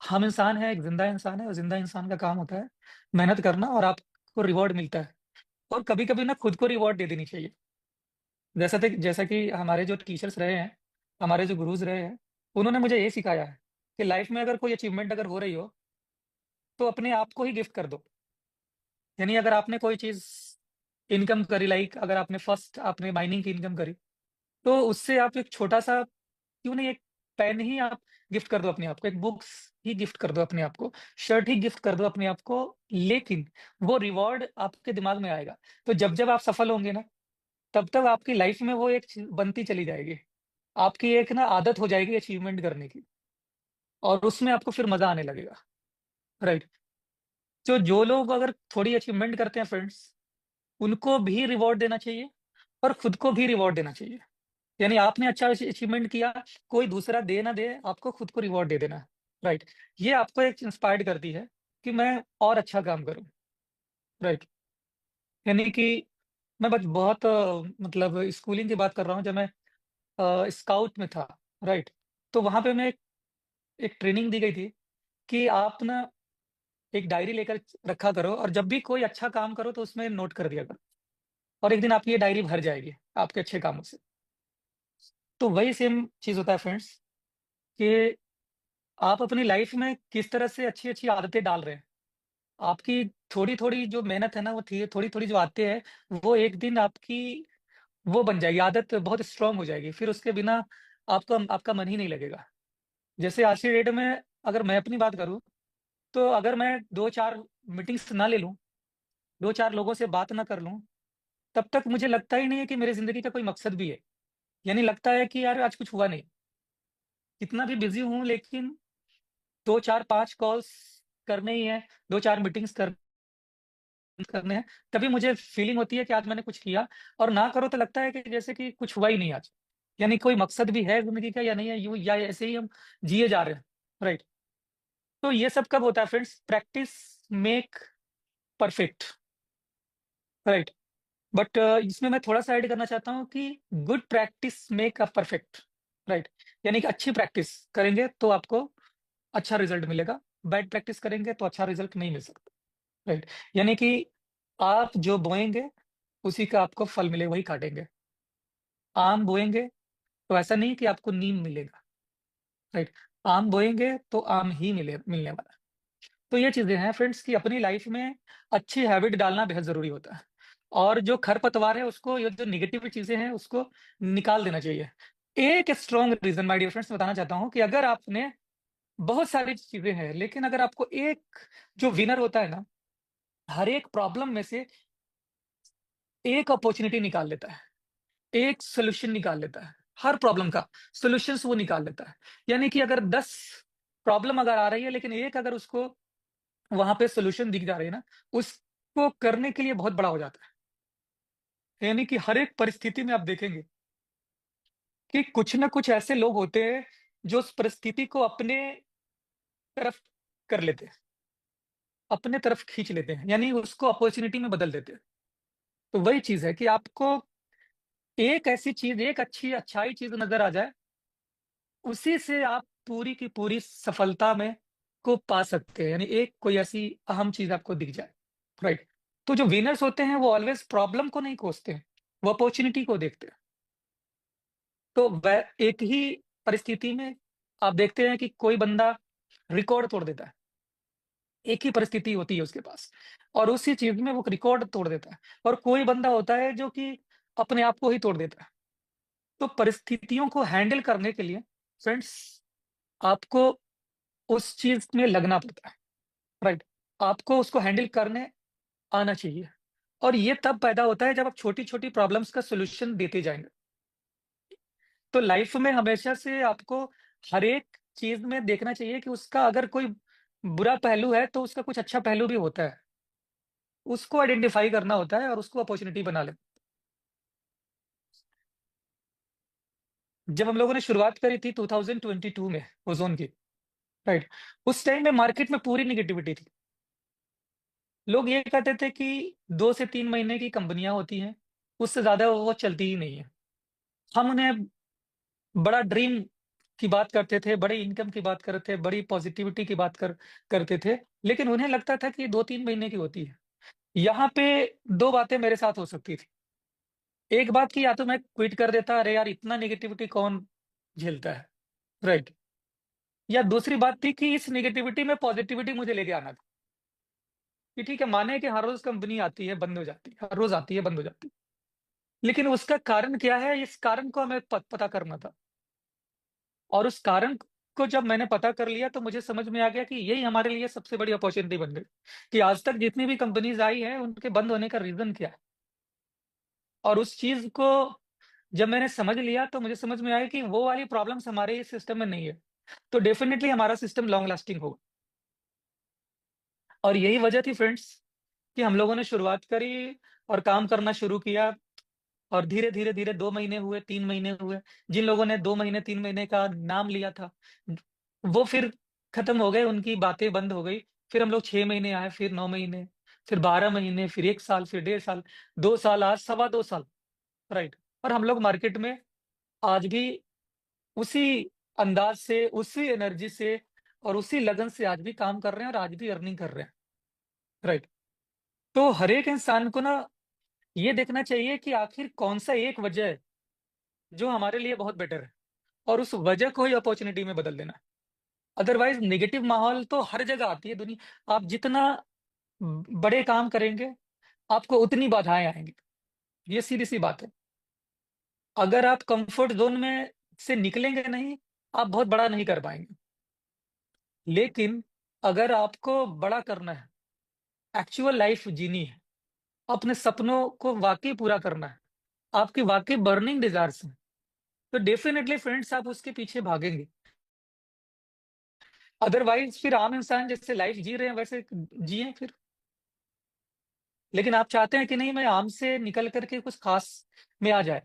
हम इंसान है, एक जिंदा इंसान है, और जिंदा इंसान का काम होता है मेहनत करना, और आपको रिवॉर्ड मिलता है। और कभी कभी ना खुद को रिवॉर्ड दे देनी चाहिए। जैसा कि हमारे जो टीचर्स रहे हैं, हमारे जो गुरुज रहे हैं, उन्होंने मुझे ये सिखाया है कि लाइफ में अगर कोई अचीवमेंट अगर हो रही हो, तो अपने आप को ही गिफ्ट कर दो। यानी अगर आपने कोई चीज इनकम करी, लाइक अगर आपने माइनिंग की इनकम करी, तो उससे आप एक छोटा सा, क्यों नहीं, एक पेन ही आप गिफ्ट कर दो अपने आप को, एक बुक्स ही गिफ्ट कर दो अपने आप को, शर्ट ही गिफ्ट कर दो अपने आप को। लेकिन वो रिवॉर्ड आपके दिमाग में आएगा। तो जब जब आप सफल होंगे ना, तब तक आपकी लाइफ में वो एक चीज बनती चली जाएगी। आपकी एक ना आदत हो जाएगी अचीवमेंट करने की, और उसमें आपको फिर मजा आने लगेगा। राइट। तो जो लोग अगर थोड़ी अचीवमेंट करते हैं फ्रेंड्स, उनको भी रिवॉर्ड देना चाहिए, और खुद को भी रिवॉर्ड देना चाहिए। यानी आपने अच्छा अचीवमेंट किया, कोई दूसरा दे ना दे, आपको खुद को रिवॉर्ड दे देना है। राइट। ये आपको एक इंस्पायर्ड करती है कि मैं और अच्छा काम करूं। राइट। यानी कि मैं बस बहुत मतलब स्कूलिंग की बात कर रहा हूँ, जब मैं स्काउट में था। राइट। तो वहां पे मैं एक ट्रेनिंग दी गई थी कि आप ना एक डायरी लेकर रखा करो, और जब भी कोई अच्छा काम करो तो उसमें नोट कर दिया करो, और एक दिन आपकी ये डायरी भर जाएगी आपके अच्छे कामों से। तो वही सेम चीज होता है फ्रेंड्स, कि आप अपनी लाइफ में किस तरह से अच्छी अच्छी आदतें डाल रहे हैं। आपकी थोड़ी थोड़ी जो मेहनत है ना, वो थोड़ी थोड़ी जो आदतें हैं, वो एक दिन आपकी वो बन जाएगी, आदत बहुत स्ट्रांग हो जाएगी, फिर उसके बिना आपको आपका मन ही नहीं लगेगा। जैसे आज की डेट में अगर मैं अपनी बात करूं, तो अगर मैं दो चार मीटिंग्स ना ले लूं, दो चार लोगों से बात ना कर लूं, तब तक मुझे लगता ही नहीं है कि मेरी जिंदगी का कोई मकसद भी है। यानी लगता है कि यार आज कुछ हुआ नहीं। कितना भी बिजी हूं, लेकिन दो चार पांच कॉल्स करने ही है, दो चार मीटिंग्स करने हैं, तभी मुझे फीलिंग होती है कि आज मैंने कुछ किया। और ना करो तो लगता है कि जैसे कि कुछ हुआ ही नहीं आज। यानी कोई मकसद भी है जिंदगी का या नहीं है, यूं या ऐसे ही हम जिए जा रहे हैं। राइट। तो ये सब कब होता है friends? Practice make perfect. Right. But इसमें मैं थोड़ा सा ऐड करना चाहता हूँ कि good practice make a perfect. Right. यानी कि अच्छी प्रैक्टिस करेंगे तो आपको अच्छा रिजल्ट मिलेगा, बैड प्रैक्टिस करेंगे तो अच्छा रिजल्ट नहीं मिल सकता। राइट। यानी कि आप जो बोएंगे उसी का आपको फल मिलेगा, वही काटेंगे। आम बोएंगे तो ऐसा नहीं कि आपको नीम मिलेगा। राइट। आम बोएंगे तो आम ही मिलने वाला है। तो ये चीजें हैं फ्रेंड्स, कि अपनी लाइफ में अच्छी हैबिट डालना बेहद जरूरी होता है। और जो खरपतवार है उसको, ये जो निगेटिव चीजें हैं उसको निकाल देना चाहिए। एक strong reason my dear friends बताना चाहता हूं, कि अगर आपने बहुत सारी चीजें हैं, लेकिन अगर आपको एक, जो विनर होता है ना, हर एक प्रॉब्लम में से एक अपॉर्चुनिटी निकाल लेता है, एक सोल्यूशन निकाल लेता है। हर प्रॉब्लम का सोल्यूशंस वो निकाल लेता है। यानी कि अगर 10 प्रॉब्लम अगर आ रही है, लेकिन एक अगर उसको वहां पे सोल्यूशन दिख जा रही है ना, उसको करने के लिए बहुत बड़ा हो जाता है। यानी कि हर एक परिस्थिति में आप देखेंगे कि कुछ ना कुछ ऐसे लोग होते हैं जो उस परिस्थिति को अपने तरफ कर लेते हैं, अपने तरफ खींच लेते हैं, यानी उसको अपॉर्चुनिटी में बदल देते हैं। तो वही चीज है कि आपको एक ऐसी चीज, एक अच्छाई चीज नजर आ जाए, उसी से आप पूरी की पूरी सफलता में को पा सकते हैं। यानी एक कोई ऐसी अहम चीज आपको दिख जाए। राइट। तो जो विनर्स होते हैं वो ऑलवेज प्रॉब्लम को नहीं खोजते हैं, वो अपॉर्चुनिटी को देखते हैं। तो वह एक ही परिस्थिति में आप देखते हैं कि कोई बंदा रिकॉर्ड तोड़ देता है। एक ही परिस्थिति होती है उसके पास, और उसी चीज में वो रिकॉर्ड तोड़ देता है। और कोई बंदा होता है जो कि अपने आप को ही तोड़ देता है। तो परिस्थितियों को हैंडल करने के लिए फ्रेंड्स, आपको उस चीज में लगना पड़ता है। राइट। आपको उसको हैंडल करने आना चाहिए। और ये तब पैदा होता है जब आप छोटी छोटी प्रॉब्लम्स का सोल्यूशन देते जाएंगे। तो लाइफ में हमेशा से आपको हर एक चीज में देखना चाहिए कि उसका अगर कोई बुरा पहलू है, तो उसका कुछ अच्छा पहलू भी होता है। उसको आइडेंटिफाई करना होता है और उसको अपॉर्चुनिटी बना ले। जब हम लोगों ने शुरुआत करी थी 2022 में ओजोन की, राइट, उस टाइम में मार्केट में पूरी निगेटिविटी थी। लोग ये कहते थे कि 2 से 3 महीने की कंपनियां होती हैं, उससे ज्यादा वो चलती ही नहीं है। हम उन्हें बड़ा ड्रीम की बात करते थे, बड़े इनकम की बात करते थे, बड़ी पॉजिटिविटी की बात करते थे, लेकिन उन्हें लगता था कि 2-3 महीने की होती है। यहाँ पे 2 बातें मेरे साथ हो सकती थी। एक बात कि या तो मैं क्विट कर देता, अरे यार इतना नेगेटिविटी कौन झेलता है, राइट? या दूसरी बात थी कि इस नेगेटिविटी में पॉजिटिविटी मुझे लेके आना था, कि ठीक है माने कि हर रोज कंपनी आती है, बंद हो जाती है, हर रोज आती है, बंद हो जाती है। लेकिन उसका कारण क्या है, इस कारण को हमें पता करना था। और उस कारण को जब मैंने पता कर लिया तो मुझे समझ में आ गया कि यही हमारे लिए सबसे बड़ी अपॉर्चुनिटी बन गई, कि आज तक जितनी भी कंपनीज आई हैं उनके बंद होने का रीजन क्या है। और उस चीज को जब मैंने समझ लिया तो मुझे समझ में आया कि वो वाली प्रॉब्लम्स हमारे इस सिस्टम में नहीं है, तो डेफिनेटली हमारा सिस्टम लॉन्ग लास्टिंग होगा। और यही वजह थी फ्रेंड्स कि हम लोगों ने शुरुआत करी और काम करना शुरू किया। और धीरे धीरे धीरे 2 महीने हुए, 3 महीने हुए। जिन लोगों ने 2 महीने 3 महीने का नाम लिया था वो फिर खत्म हो गए, उनकी बातें बंद हो गई। फिर हम लोग 6 महीने आए, फिर 9 महीने, फिर 12 महीने, फिर 1 साल, फिर 1.5 साल, 2 साल, आज 2.25 साल, राइट? और हम लोग मार्केट में आज भी उसी अंदाज से, उसी एनर्जी से और उसी लगन से आज भी काम कर रहे हैं और आज भी अर्निंग कर रहे हैं, राइट? तो हर एक इंसान को ना ये देखना चाहिए कि आखिर कौन सा एक वजह है जो हमारे लिए बहुत बेटर है, और उस वजह को ही अपॉर्चुनिटी में बदल देना। अदरवाइज नेगेटिव माहौल तो हर जगह आती है दुनिया, आप जितना बड़े काम करेंगे आपको उतनी बाधाएं आएंगी। ये सीधी सी बात है। अगर आप कंफर्ट जोन में से निकलेंगे नहीं, आप बहुत बड़ा नहीं कर पाएंगे। लेकिन अगर आपको बड़ा करना है, एक्चुअल लाइफ जीनी है, अपने सपनों को वाकई पूरा करना है, आपकी वाकई बर्निंग डिजायर्स हैं, तो डेफिनेटली फ्रेंड्स आप उसके पीछे भागेंगे। अदरवाइज फिर आम इंसान जैसे लाइफ जी रहे हैं वैसे जिए फिर। लेकिन आप चाहते हैं कि नहीं, मैं आम से निकल करके कुछ खास में आ जाए,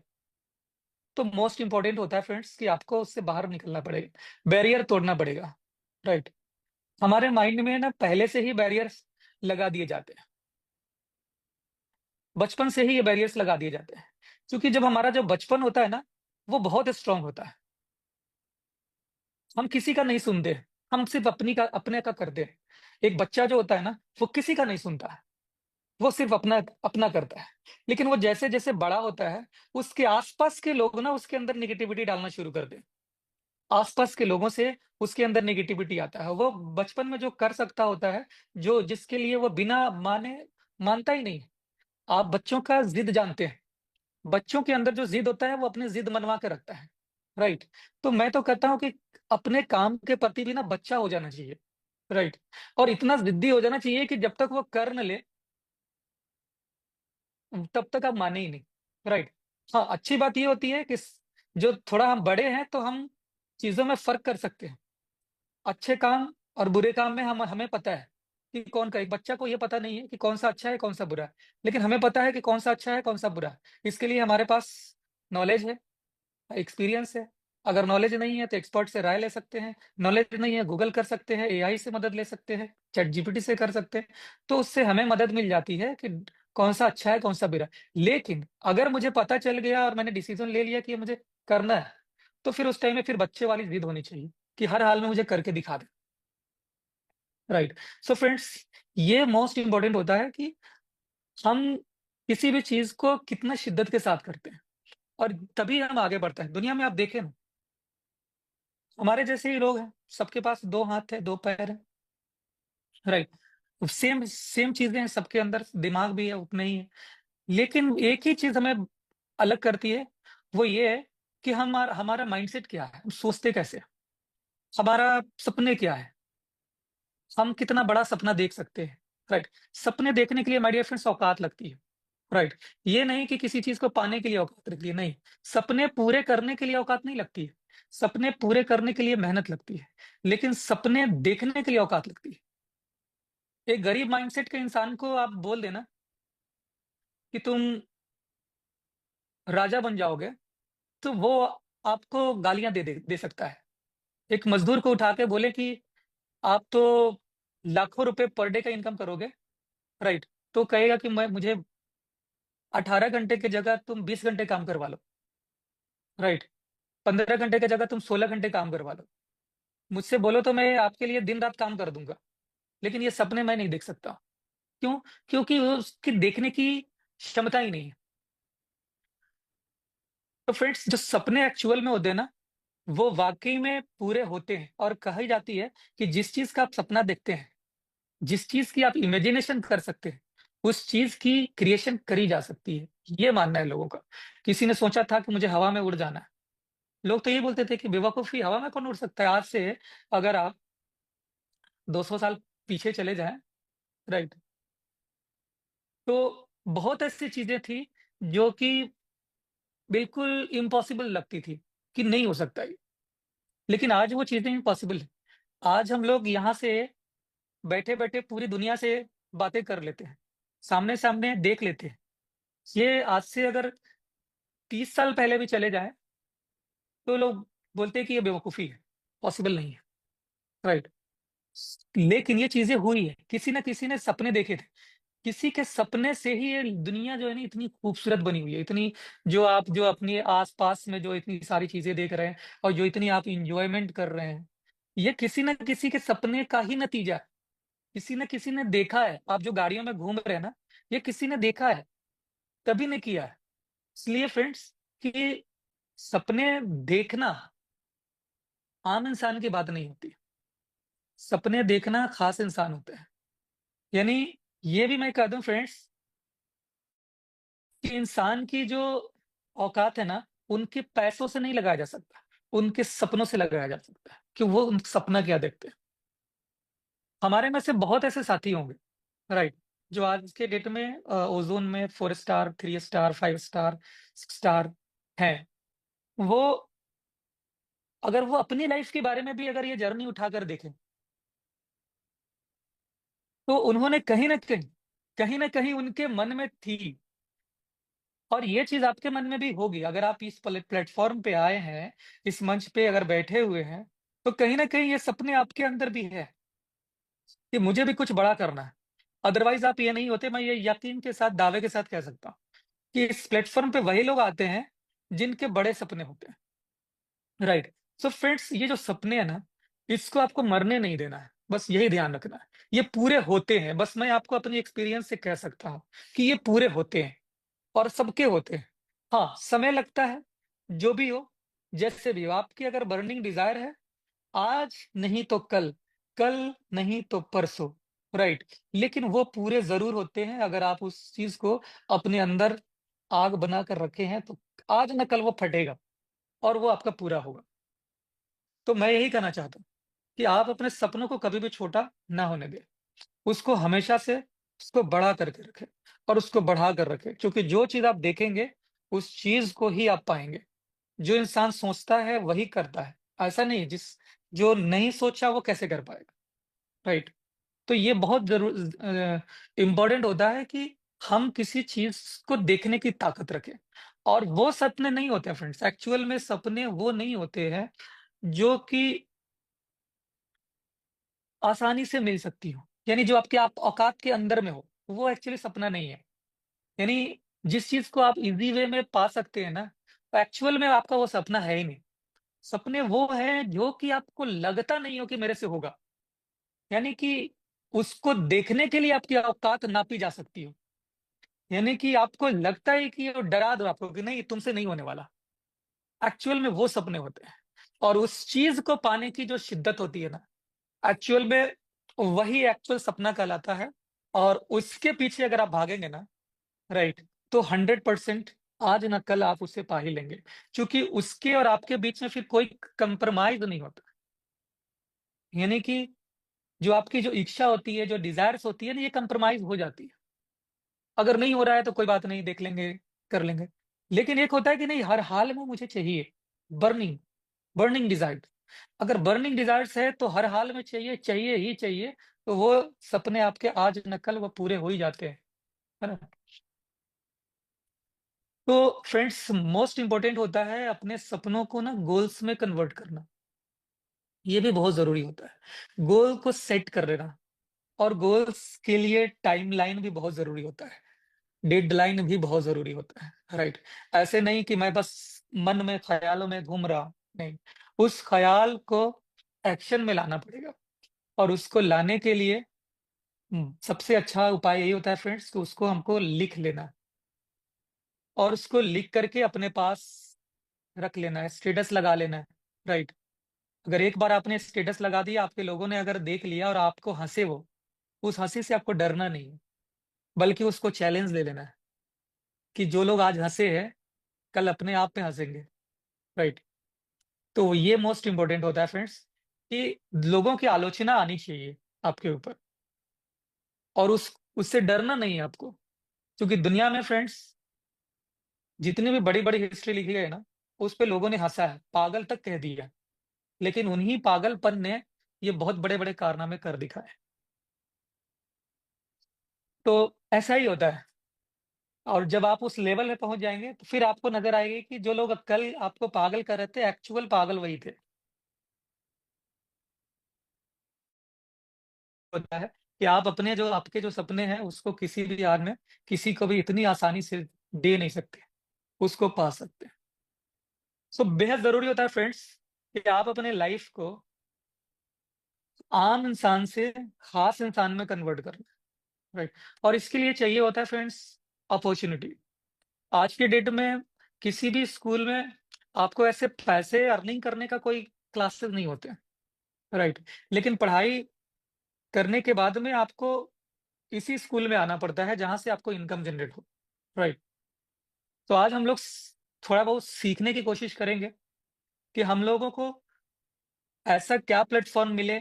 तो मोस्ट इंपॉर्टेंट होता है फ्रेंड्स कि आपको उससे बाहर निकलना पड़ेगा, बैरियर तोड़ना पड़ेगा, राइट? हमारे माइंड में ना पहले से ही बैरियर्स लगा दिए जाते हैं, बचपन से ही ये बैरियर्स लगा दिए जाते हैं। क्योंकि जब हमारा जो बचपन होता है ना, वो बहुत स्ट्रांग होता है। हम किसी का नहीं सुनते, हम सिर्फ अपने का करते हैं। एक बच्चा जो होता है ना, वो किसी का नहीं सुनता है, वो सिर्फ अपना अपना करता है। लेकिन वो जैसे जैसे बड़ा होता है, उसके आसपास के लोग ना उसके अंदर निगेटिविटी डालना शुरू कर दे। आसपास के लोगों से उसके अंदर नेगेटिविटी आता है। वो बचपन में जो कर सकता होता है, जो जिसके लिए वो बिना मानता ही नहीं। आप बच्चों का जिद जानते हैं, बच्चों के अंदर जो जिद होता है वो अपनी जिद मनवा के रखता है, राइट? तो मैं तो कहता हूं कि अपने काम के प्रति भी ना बच्चा हो जाना चाहिए, राइट? और इतना जिद्दी हो जाना चाहिए कि जब तक वो कर न ले तब तक आप माने ही नहीं, राइट? हाँ, अच्छी बात ये होती है कि जो थोड़ा हम बड़े हैं तो हम चीजों में फर्क कर सकते हैं। अच्छे काम और बुरे काम में हम हमें पता है कि कौन का। एक बच्चा को ये पता नहीं है कि कौन सा अच्छा है कौन सा बुरा है, लेकिन हमें पता है कि कौन सा अच्छा है कौन सा बुरा है। इसके लिए हमारे पास नॉलेज है, एक्सपीरियंस है। अगर नॉलेज नहीं है तो एक्सपर्ट से राय ले सकते हैं, नॉलेज नहीं है गूगल कर सकते हैं, एआई से मदद ले सकते हैं, चैट जीपीटी से कर सकते हैं। तो उससे हमें मदद मिल जाती है कि कौन सा अच्छा है कौन सा बुरा है। लेकिन अगर मुझे पता चल गया और मैंने डिसीजन ले लिया कि ये मुझे करना है, तो फिर उस टाइम में फिर बच्चे वाली जिद होनी चाहिए कि हर हाल में मुझे करके दिखा दे, राइट? सो फ्रेंड्स, ये मोस्ट इंपॉर्टेंट होता है कि हम किसी भी चीज को कितना शिद्दत के साथ करते हैं, और तभी हम आगे बढ़ते हैं। दुनिया में आप देखें ना, हमारे जैसे ही लोग हैं, सबके पास 2 हाथ है, 2 पैर है, राइट? सेम सेम चीजें हैं सबके अंदर, दिमाग भी है उतना ही है। लेकिन एक ही चीज हमें अलग करती है, वो ये है कि हमारा माइंडसेट क्या है, हम सोचते कैसे हैं, हमारा सपने क्या है, हम कितना बड़ा सपना देख सकते हैं, राइट? सपने देखने के लिए माय डियर फ्रेंड्स औकात लगती है, राइट? ये नहीं कि किसी चीज को पाने के लिए औकात लगती है, नहीं। सपने पूरे करने के लिए औकात नहीं लगती है, सपने पूरे करने के लिए मेहनत लगती है, लेकिन सपने देखने के लिए औकात लगती है। एक गरीब माइंडसेट के इंसान को आप बोल देना कि तुम राजा बन जाओगे, तो वो आपको गालियां दे सकता है। एक मजदूर को उठा के बोले कि आप तो लाखों रुपए पर डे का इनकम करोगे, राइट? तो कहेगा कि मैं मुझे 18 घंटे की जगह तुम 20 घंटे काम करवा लो, राइट? 15 घंटे की जगह तुम 16 घंटे काम करवा लो। मुझसे बोलो तो मैं आपके लिए दिन रात काम कर दूंगा, लेकिन ये सपने मैं नहीं देख सकता। क्यों? क्योंकि वो उसकी देखने की क्षमता ही नहीं है। तो फ्रेंड्स, जो सपने एक्चुअल में होते हैं ना, वो वाकई में पूरे होते हैं। और कही जाती है कि जिस चीज का आप सपना देखते हैं, जिस चीज की आप इमेजिनेशन कर सकते हैं, उस चीज की क्रिएशन करी जा सकती है। ये मानना है लोगों का। किसी ने सोचा था कि मुझे हवा में उड़ जाना है। लोग तो ये बोलते थे कि बेवकूफी, हवा में कौन उड़ सकता है। आज से अगर आप 200 साल पीछे चले जाएं, राइट, तो बहुत ऐसी चीजें थी जो कि बिल्कुल इम्पॉसिबल लगती थी कि नहीं हो सकता ये। लेकिन आज वो चीजें इम्पॉसिबल है। आज हम लोग यहाँ से बैठे बैठे पूरी दुनिया से बातें कर लेते हैं, सामने सामने देख लेते हैं। ये आज से अगर 30 साल पहले भी चले जाए तो लोग बोलते हैं कि ये बेवकूफी है, पॉसिबल नहीं है, राइट। लेकिन ये चीजें हुई है, किसी ना किसी ने सपने देखे थे। किसी के सपने से ही ये दुनिया जो है ना इतनी खूबसूरत बनी हुई है, इतनी, जो आप जो अपने आसपास में जो इतनी सारी चीजें देख रहे हैं और जो इतनी आप इंजॉयमेंट कर रहे हैं, ये किसी ना किसी के सपने का ही नतीजा है। किसी न किसी ने देखा है। आप जो गाड़ियों में घूम रहे हैं ना, ये किसी ने देखा है, तभी ने किया है। इसलिए फ्रेंड्स, कि सपने देखना आम इंसान की बात नहीं होती। सपने देखना खास इंसान होते हैं। यानी ये भी मैं कह दूं फ्रेंड्स, कि इंसान की जो औकात है ना, उनके पैसों से नहीं लगाया जा सकता, उनके सपनों से लगाया जा सकता है कि वो उन सपना क्या देखते हैं। हमारे में से बहुत ऐसे साथी होंगे, राइट, जो आज के डेट में ओजोन में 4 स्टार, 3 स्टार, 5 स्टार, 6 स्टार हैं। वो, अगर वो अपनी लाइफ के बारे में भी अगर ये जर्नी उठाकर देखें, तो उन्होंने कहीं ना कहीं उनके मन में थी। और ये चीज आपके मन में भी होगी, अगर आप इस प्लेटफॉर्म पे आए हैं, इस मंच पे अगर बैठे हुए हैं, तो कहीं ना कहीं ये सपने आपके अंदर भी है कि मुझे भी कुछ बड़ा करना है। अदरवाइज आप ये नहीं होते। मैं ये यकीन के साथ, दावे के साथ कह सकता हूँ कि इस प्लेटफॉर्म पे वही लोग आते हैं जिनके बड़े सपने होते हैं, राइट। सो फ्रेंड्स, ये जो सपने हैं ना, इसको आपको मरने नहीं देना है, बस यही ध्यान रखना है। ये पूरे होते हैं, बस मैं आपको अपनी एक्सपीरियंस से कह सकता हूँ कि ये पूरे होते हैं और सबके होते हैं। हाँ, समय लगता है, जो भी हो, जैसे भी हो। आपकी अगर बर्निंग डिजायर है, आज नहीं तो कल, कल नहीं तो परसों, राइट, लेकिन वो पूरे जरूर होते हैं अगर आप उस चीज को अपने अंदर आग बना कर रखे हैं। तो आज न कल वो फटेगा और वो आपका पूरा होगा। तो मैं यही कहना चाहता हूँ कि आप अपने सपनों को कभी भी छोटा ना होने दें। उसको हमेशा से, उसको बड़ा करके रखें और उसको बढ़ा कर रखें, क्योंकि जो चीज आप देखेंगे उस चीज को ही आप पाएंगे। जो इंसान सोचता है वही करता है। ऐसा नहीं है, जो नहीं सोचा वो कैसे कर पाएगा, राइट। तो ये बहुत जरूर इंपॉर्टेंट होता है कि हम किसी चीज को देखने की ताकत रखें। और वो सपने नहीं होते हैं फ्रेंड्स, एक्चुअल में सपने वो नहीं होते हैं जो कि आसानी से मिल सकती हो, यानी जो आपके आप औकात के अंदर में हो, वो एक्चुअली सपना नहीं है। यानी जिस चीज को आप इजी वे में पा सकते हैं ना, तो एक्चुअल में आपका वो सपना है ही नहीं। सपने वो है जो कि आपको लगता नहीं हो कि मेरे से होगा, यानी कि उसको देखने के लिए आपकी औकात नापी जा सकती हो। यानी कि आपको लगता है कि वो डरा दो आपको कि नहीं, तुमसे नहीं होने वाला। एक्चुअल में वो सपने होते हैं। और उस चीज को पाने की जो शिद्दत होती है ना, एक्चुअल में वही एक्चुअल सपना कहलाता है। और उसके पीछे अगर आप भागेंगे ना, राइट, तो 100% आज ना कल आप उसे पा ही लेंगे। क्योंकि उसके और आपके बीच में फिर कोई कंप्रोमाइज नहीं होता। यानी कि जो आपकी जो इच्छा होती है, जो डिजायर्स होती है ना, ये कंप्रोमाइज हो जाती है। अगर नहीं हो रहा है तो कोई बात नहीं, देख लेंगे, कर लेंगे। लेकिन एक होता है कि नहीं, हर हाल में मुझे चाहिए। Burning, burning desire. अगर बर्निंग डिजायर्स है तो हर हाल में चाहिए, चाहिए ही चाहिए। तो वो सपने आपके आज न कल वो पूरे हो ही जाते हैं, है ना। तो फ्रेंड्स, मोस्ट इंपॉर्टेंट होता है अपने सपनों को ना गोल्स में कन्वर्ट करना। ये भी बहुत जरूरी होता है, गोल को सेट कर लेना। और गोल्स के लिए टाइमलाइन भी बहुत जरूरी होता है, डेडलाइन भी बहुत जरूरी होता है, राइट। ऐसे नहीं कि मैं बस मन में ख्यालों में घूम रहा, नहीं, उस ख्याल को एक्शन में लाना पड़ेगा। और उसको लाने के लिए सबसे अच्छा उपाय यही होता है फ्रेंड्स, कि उसको हमको लिख लेना है और उसको लिख करके अपने पास रख लेना है, स्टेटस लगा लेना है, राइट। अगर एक बार आपने स्टेटस लगा दिया, आपके लोगों ने अगर देख लिया और आपको हंसे वो, उस हंसी से आपको डरना नहीं है, बल्कि उसको चैलेंज ले लेना है कि जो लोग आज हंसे हैं, कल अपने आप पे हंसेंगे, राइट। तो ये मोस्ट इंपॉर्टेंट होता है फ्रेंड्स, कि लोगों की आलोचना आनी चाहिए आपके ऊपर, और उससे डरना नहीं है आपको। क्योंकि दुनिया में फ्रेंड्स, जितनी भी बड़ी बड़ी हिस्ट्री लिखी गई है ना, उस पे लोगों ने हंसा है, पागल तक कह दिया, लेकिन उन्हीं पागलपन ने ये बहुत बड़े बड़े कारनामे कर दिखाए। तो ऐसा ही होता है। और जब आप उस लेवल में पहुंच जाएंगे, तो फिर आपको नजर आएगी कि जो लोग कल आपको पागल कर रहे थे, एक्चुअल पागल वही थे। होता है कि आप अपने जो आपके जो सपने हैं, उसको किसी भी हाल में, किसी को भी इतनी आसानी से दे नहीं सकते, उसको पा सकते हैं। सो बेहद जरूरी होता है फ्रेंड्स, कि आप अपने लाइफ को आम इंसान से खास इंसान में कन्वर्ट करें, राइट। और इसके लिए चाहिए होता है फ्रेंड्स, अपॉर्चुनिटी। आज के डेट में किसी भी स्कूल में आपको ऐसे पैसे अर्निंग करने का कोई क्लासेस नहीं होते, राइट। लेकिन पढ़ाई करने के बाद में आपको इसी स्कूल में आना पड़ता है जहां से आपको इनकम जनरेट हो, राइट। तो आज हम लोग थोड़ा बहुत सीखने की कोशिश करेंगे कि हम लोगों को ऐसा क्या प्लेटफॉर्म मिले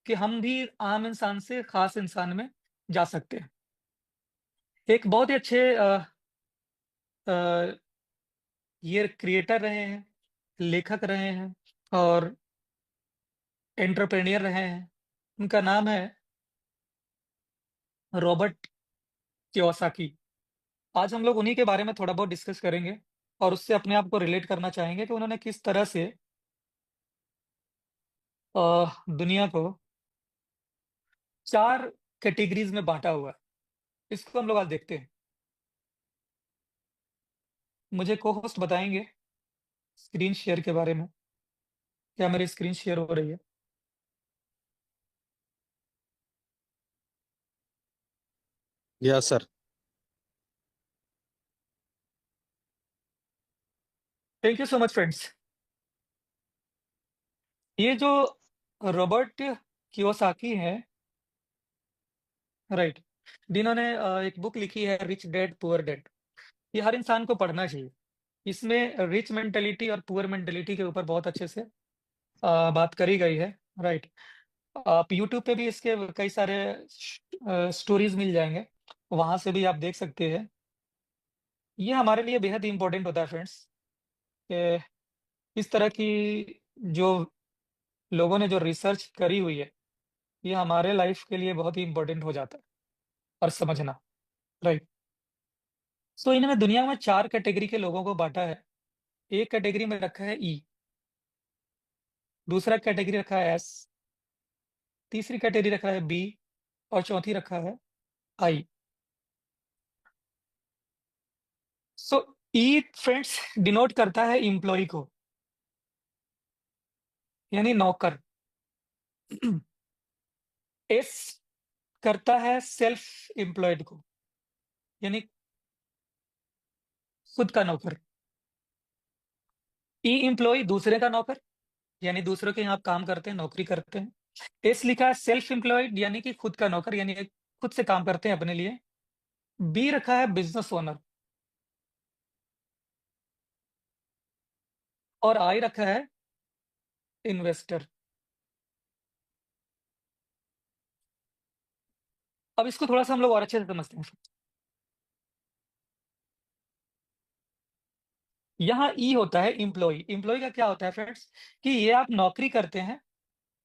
कि हम भी आम इंसान से खास इंसान में जा सकते हैं। एक बहुत ही अच्छे अ, ये क्रिएटर रहे हैं, लेखक रहे हैं, और एंटरप्रेन्योर रहे हैं। उनका नाम है रॉबर्ट कियोसाकी। आज हम लोग उन्हीं के बारे में थोड़ा बहुत डिस्कस करेंगे, और उससे अपने आप को रिलेट करना चाहेंगे कि उन्होंने किस तरह से दुनिया को 4 कैटेगरीज में बांटा हुआ है। इसको हम लोग आज देखते हैं। मुझे को होस्ट बताएंगे स्क्रीन शेयर के बारे में। क्या मेरी स्क्रीन शेयर हो रही है? Yes sir. Thank you so much friends. ये जो रॉबर्ट कियोसाकी है, राइट, जिन्होंने एक बुक लिखी है रिच डैड पुअर डैड, ये हर इंसान को पढ़ना चाहिए। इसमें रिच मेंटेलिटी और पुअर मेंटेलिटी के ऊपर बहुत अच्छे से बात करी गई है, राइट। आप यूट्यूब पे भी इसके कई सारे स्टोरीज मिल जाएंगे, वहां से भी आप देख सकते हैं। ये हमारे लिए बेहद इंपॉर्टेंट होता है फ्रेंड्स, कि इस तरह की जो लोगों ने जो रिसर्च करी हुई है, ये हमारे लाइफ के लिए बहुत ही इंपॉर्टेंट हो जाता है और समझना, राइट। सो इन्होंने दुनिया में 4 कैटेगरी के लोगों को बांटा है। एक कैटेगरी में रखा है ई, दूसरा कैटेगरी रखा है एस, तीसरी कैटेगरी रखा है बी, और चौथी रखा है आई। सो ई फ्रेंड्स डिनोट करता है एम्प्लॉय को, यानी नौकर। एस करता है सेल्फ एम्प्लॉयड को, यानी खुद का नौकर। ई एम्प्लॉय दूसरे का नौकर, यानी दूसरों के यहाँ आप काम करते हैं, नौकरी करते हैं। एस लिखा है सेल्फ एम्प्लॉयड, यानी कि खुद का नौकर, यानी खुद से काम करते हैं अपने लिए। बी रखा है बिजनेस ओनर, और आई रखा है इन्वेस्टर। अब इसको थोड़ा सा हम लोग और अच्छे से समझते हैं। यहाँ ई होता है इम्प्लॉय। इम्प्लॉय का क्या होता है फ्रेंड्स, कि ये आप नौकरी करते हैं,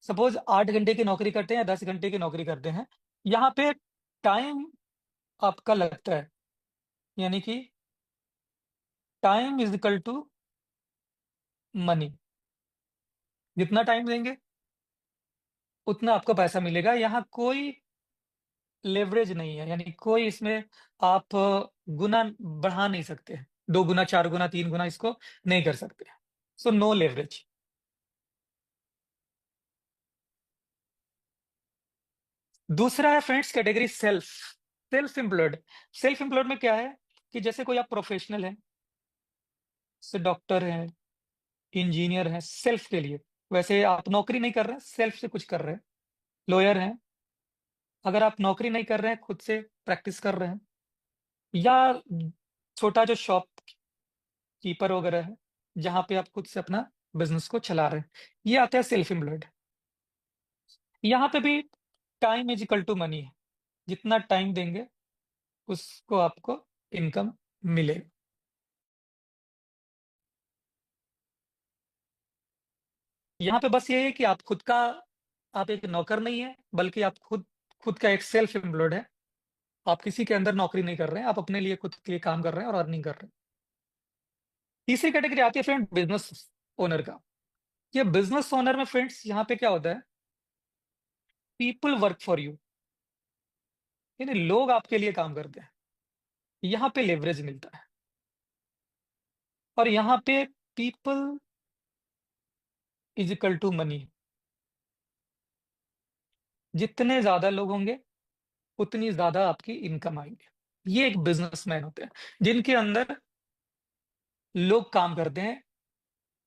सपोज 8 घंटे की नौकरी करते हैं या 10 घंटे की नौकरी करते हैं। यहाँ पे टाइम आपका लगता है, यानी कि time is equal to money. जितना टाइम देंगे उतना आपको पैसा मिलेगा। यहाँ कोई लेवरेज नहीं है, यानी कोई इसमें आप गुना बढ़ा नहीं सकते। 2 गुना, 4 गुना, 3 गुना इसको नहीं कर सकते। So no leverage. दूसरा है friends category self. Self employed. Self employed में क्या है कि जैसे कोई आप प्रोफेशनल है, जैसे डॉक्टर है, इंजीनियर है, सेल्फ के लिए, वैसे आप नौकरी नहीं कर रहे हैं, सेल्फ से कुछ कर रहे हैं। लॉयर हैं, अगर आप नौकरी नहीं कर रहे हैं, खुद से प्रैक्टिस कर रहे हैं, या छोटा जो शॉप कीपर वगैरह है, जहां पे आप खुद से अपना बिजनेस को चला रहे हैं, ये आता है सेल्फ एम्प्लॉयड। यहाँ पे भी time is equal to money है। जितना टाइम देंगे उसको आपको इनकम मिलेगा। यहाँ पे बस ये है कि आप खुद का, आप एक नौकर नहीं है, बल्कि आप खुद खुद का एक सेल्फ एम्प्लॉयड है। आप किसी के अंदर नौकरी नहीं कर रहे हैं, आप अपने लिए खुद के लिए काम कर रहे हैं और अर्निंग कर रहे हैं। तीसरी कैटेगरी आती है फ्रेंड बिजनेस ओनर का। ये बिजनेस ओनर में फ्रेंड्स यहाँ पे क्या होता है, पीपल वर्क फॉर यू, यानी लोग आपके लिए काम करते हैं। यहाँ पे लेवरेज मिलता है, और यहाँ पे people is equal to money. जितने ज्यादा लोग होंगे उतनी ज्यादा आपकी इनकम आएगी। ये एक बिजनेसमैन होते हैं जिनके अंदर लोग काम करते हैं,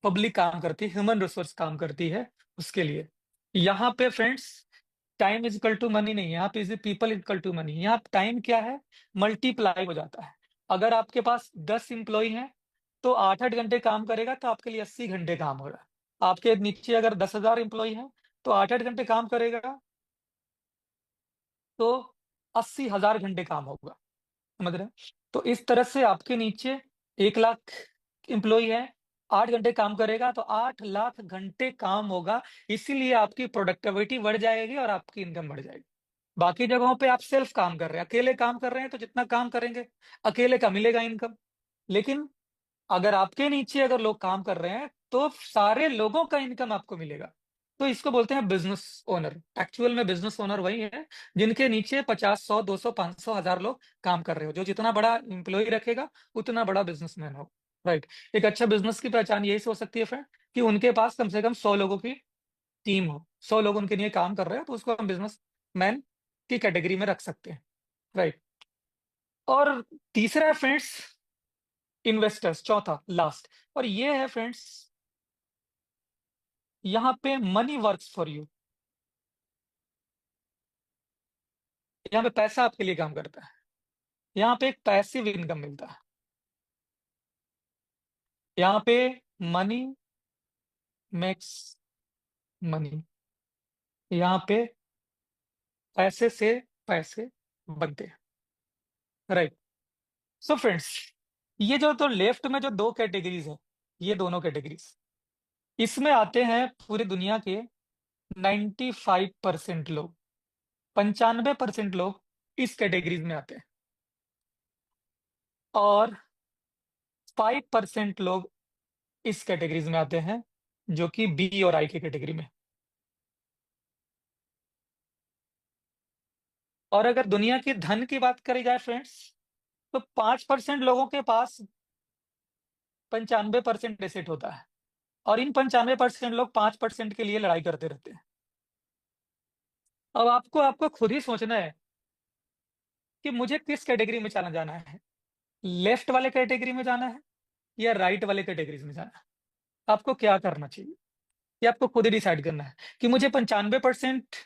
पब्लिक काम करती है, ह्यूमन रिसोर्स काम करती है उसके लिए। यहाँ पे friends time is equal to money नहीं है, यहाँ पे पीपल इक्वल टू मनी। यहाँ टाइम क्या है, मल्टीप्लाई हो जाता है। अगर आपके पास 10 एम्प्लॉय हैं तो 8-8 घंटे काम करेगा तो आपके लिए 80 घंटे काम हो रहा है। आपके नीचे अगर 10,000 एम्प्लॉय हैं तो 8-8 घंटे काम करेगा तो 80,000 घंटे काम होगा। समझ रहे हैं? तो इस तरह से आपके नीचे 1 लाख एम्प्लॉय है, 8 घंटे काम करेगा तो 8 लाख घंटे काम होगा। इसीलिए आपकी प्रोडक्टिविटी बढ़ जाएगी और आपकी इनकम बढ़ जाएगी। बाकी जगहों पे आप सेल्फ काम कर रहे हैं, अकेले काम कर रहे हैं, तो जितना काम करेंगे अकेले का मिलेगा इनकम। लेकिन अगर आपके नीचे अगर लोग काम कर रहे हैं तो सारे लोगों का इनकम आपको मिलेगा। तो इसको बोलते हैं बिजनेस ओनर। एक्चुअल में बिजनेस ओनर वही है जिनके नीचे 50, 100, 200, 500, 1000 लोग काम कर रहे हो। जो जितना बड़ा इंप्लॉय रखेगा उतना बड़ा बिजनेसमैन हो। राइट। एक अच्छा बिजनेस की पहचान यही से हो सकती है फ्रेंड, कि उनके पास कम से कम 100 लोगों की टीम हो, 100 लोग उनके लिए काम कर रहे हैं, तो उसको हम बिजनेस मैन की कैटेगरी में रख सकते हैं। राइट। और तीसरा है फ्रेंड्स इन्वेस्टर्स, चौथा लास्ट। और ये है फ्रेंड्स, यहाँ पे मनी वर्क्स फॉर यू। यहाँ पे पैसा आपके लिए काम करता है। यहाँ पे एक पैसिव इनकम मिलता है। यहाँ पे मनी मेक्स मनी। यहाँ पे पैसे से पैसे बनते हैं। राइट। सो फ्रेंड्स, ये जो तो लेफ्ट में जो दो कैटेगरीज है, ये दोनों कैटेगरीज, इसमें आते हैं पूरी दुनिया के 95% लोग, 95% लोग इस कैटेगरीज में आते हैं, और 5% लोग इस कैटेगरीज में आते हैं, जो कि बी और आई की कैटेगरी में। और अगर दुनिया के धन की बात करी जाए फ्रेंड्स, तो 5% लोगों के पास 95% एसेट होता है, और इन 95% लोग 5% के लिए लड़ाई करते रहते हैं। अब आपको आपको खुद ही सोचना है कि मुझे किस कैटेगरी में चला जाना है, लेफ्ट वाले कैटेगरी में जाना है या राइट वाले कैटेगरीज में जाना है। आपको क्या करना चाहिए, ये आपको खुद ही डिसाइड करना है कि मुझे 95%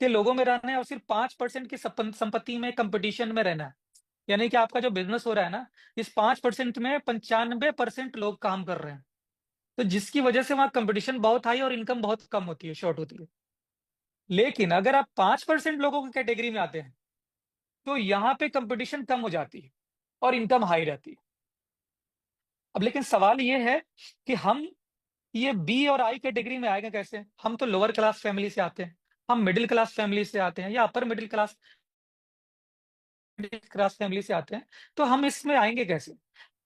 के लोगों में रहना है और सिर्फ 5% की संपत्ति में कंपटीशन में रहना है। यानी कि आपका जो बिजनेस हो रहा है ना, इस 5% में 95% लोग काम कर रहे हैं, तो जिसकी वजह से वहां कंपटीशन बहुत हाई और इनकम बहुत कम होती है, शॉर्ट होती है। लेकिन अगर आप 5% लोगों की कैटेगरी में आते हैं तो यहाँ पे कंपटीशन कम हो जाती है और इनकम हाई रहती है। अब लेकिन सवाल ये है कि हम ये बी और आई कैटेगरी में आएगा कैसे। हम तो लोअर क्लास फैमिली से आते हैं, हम मिडिल क्लास फैमिली से आते हैं, या अपर मिडिल क्लास फैमिली से आते हैं, तो हम इसमें आएंगे कैसे।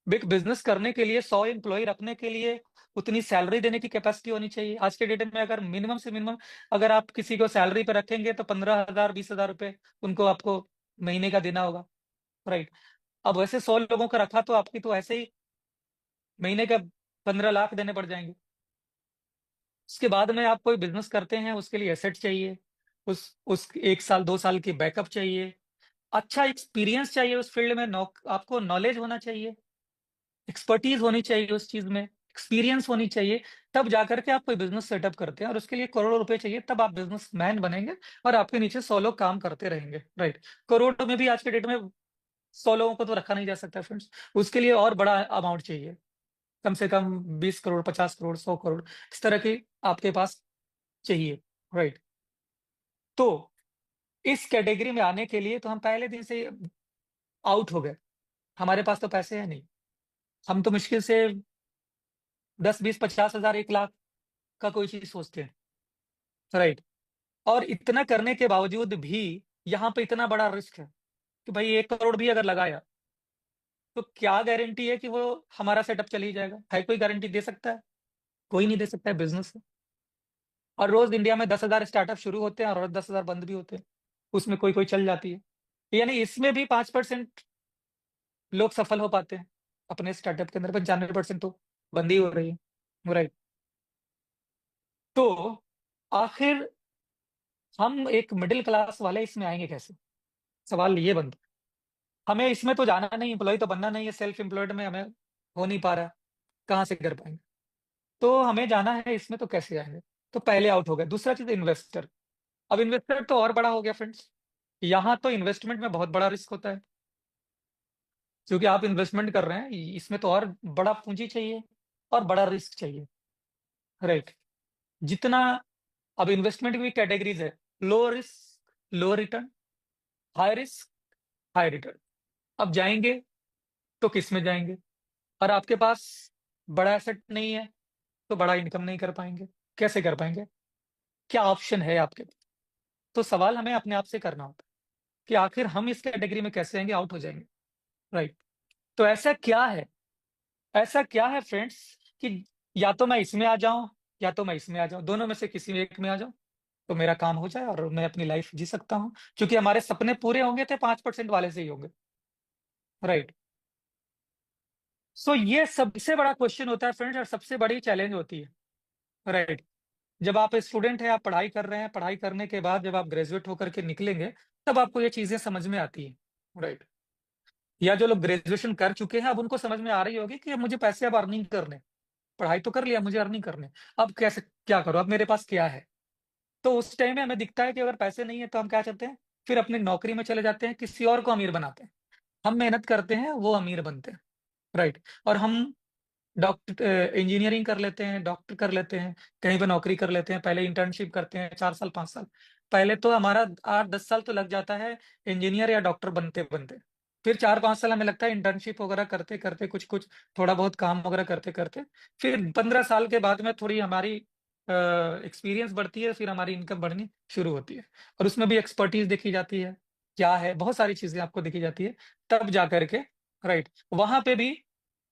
बिग बिजनेस करने के लिए 100 एम्प्लॉय रखने के लिए उतनी सैलरी देने की कैपेसिटी होनी चाहिए। आज के डेट में अगर मिनिमम से मिनिमम अगर आप किसी को सैलरी पे रखेंगे तो 15,000, 20,000 रुपए उनको आपको महीने का देना होगा। राइट। अब वैसे 100 लोगों का रखा तो आपकी तो ऐसे ही महीने का 15 लाख देने पड़ जाएंगे। उसके बाद में आप कोई बिजनेस करते हैं, उसके लिए एसेट चाहिए, उस 1 साल 2 साल की बैकअप चाहिए, अच्छा एक्सपीरियंस चाहिए उस फील्ड में, आपको नॉलेज होना चाहिए, एक्सपर्टीज होनी चाहिए उस चीज में, एक्सपीरियंस होनी चाहिए। तब जाकर के आप कोई बिजनेस सेटअप करते हैं, और उसके लिए करोड़ों रुपए चाहिए, तब आप बिजनेसमैन बनेंगे। और आपके नीचे 100 लोग काम करते रहेंगे, राइट। करोड़ में भी आज के डेट में 100 लोगों को तो रखा नहीं जा सकता फ्रेंड्स। उसके लिए और बड़ा अमाउंट चाहिए, कम से कम 20 करोड़, 50 करोड़, 100 करोड़, इस तरह की आपके पास चाहिए, राइट। तो इस कैटेगरी में आने के लिए तो हम पहले दिन से आउट हो गए। हमारे पास तो पैसे है नहीं। हम तो मुश्किल से 10, 20, 50 हजार, 1 लाख का कोई चीज सोचते हैं, राइट। और इतना करने के बावजूद भी यहाँ पे इतना बड़ा रिस्क है कि भाई 1 करोड़ भी अगर लगाया तो क्या गारंटी है कि वो हमारा सेटअप चल ही जाएगा? है कोई गारंटी दे सकता है? कोई नहीं दे सकता है बिजनेस से। और रोज इंडिया में 10 हजार स्टार्टअप शुरू होते हैं और 10 हजार बंद भी होते हैं। उसमें कोई कोई चल जाती है। यानी इसमें भी 5% लोग सफल हो पाते हैं। अपने स्टार्टअप के अंदर 95% तो बंद ही हो रही है, राइट। तो आखिर हम एक मिडिल क्लास वाले इसमें आएंगे कैसे? सवाल ये बनता है। हमें इसमें तो जाना नहीं, एम्प्लॉय तो बनना नहीं है, सेल्फ एम्प्लॉयड में हमें हो नहीं पा रहा, कहाँ से कर पाएंगे? तो हमें जाना है इसमें, तो कैसे आएंगे? तो पहले आउट हो गया। दूसरा चीज इन्वेस्टर। अब इन्वेस्टर तो और बड़ा हो गया फ्रेंड्स। यहाँ तो इन्वेस्टमेंट में बहुत बड़ा रिस्क होता है, क्योंकि आप इन्वेस्टमेंट कर रहे हैं, इसमें तो और बड़ा पूंजी चाहिए और बड़ा रिस्क चाहिए, राइट। जितना अब इन्वेस्टमेंट भी कैटेगरीज है, low risk low return, high risk high return. अब जाएंगे तो किस में जाएंगे? और आपके पास बड़ा एसेट नहीं है तो बड़ा इनकम नहीं कर पाएंगे। कैसे कर पाएंगे? क्या ऑप्शन है आपके पास? तो सवाल हमें अपने आप से करना होता है कि आखिर हम इस कैटेगरी में कैसे आएंगे, आउट हो जाएंगे, राइट। तो ऐसा क्या है फ्रेंड्स कि या तो मैं इसमें आ जाऊं या तो मैं इसमें आ जाऊं, दोनों में से किसी में एक में आ जाऊं तो मेरा काम हो जाए और मैं अपनी लाइफ जी सकता हूं। क्योंकि हमारे सपने पूरे होंगे थे 5% वाले से ही होंगे, राइट। सो ये सबसे बड़ा क्वेश्चन होता है फ्रेंड्स, और सबसे बड़ी चैलेंज होती है, राइट। जब आप स्टूडेंट हैं, आप पढ़ाई कर रहे हैं, पढ़ाई करने के बाद जब आप ग्रेजुएट होकर के निकलेंगे, तब आपको ये चीजें समझ में आती है, राइट। या जो लोग ग्रेजुएशन कर चुके हैं, अब उनको समझ में आ रही होगी कि अब मुझे पैसे अब अर्निंग करने, पढ़ाई तो कर लिया, मुझे अर्निंग करने, अब कैसे क्या करो, अब मेरे पास क्या है? तो उस टाइम में हमें दिखता है कि अगर पैसे नहीं है तो हम क्या चाहते हैं, फिर अपनी नौकरी में चले जाते हैं, किसी और को अमीर बनाते हैं। हम मेहनत करते हैं, वो अमीर बनते हैं, राइट। और हम डॉक्टर इंजीनियरिंग कर लेते हैं, डॉक्टर कर लेते हैं, कहीं पर नौकरी कर लेते हैं, पहले इंटर्नशिप करते हैं 4 साल 5 साल। पहले तो हमारा 8 10 साल तो लग जाता है इंजीनियर या डॉक्टर बनते बनते। फिर 4 5 साल हमें लगता है इंटर्नशिप वगैरह करते करते, कुछ कुछ थोड़ा बहुत काम वगैरह करते करते। फिर 15 साल के बाद में थोड़ी हमारी एक्सपीरियंस बढ़ती है, फिर हमारी इनकम बढ़नी शुरू होती है। और उसमें भी एक्सपर्टीज देखी जाती है, क्या है, बहुत सारी चीजें आपको देखी जाती है, तब जा करके, राइट। वहां पे भी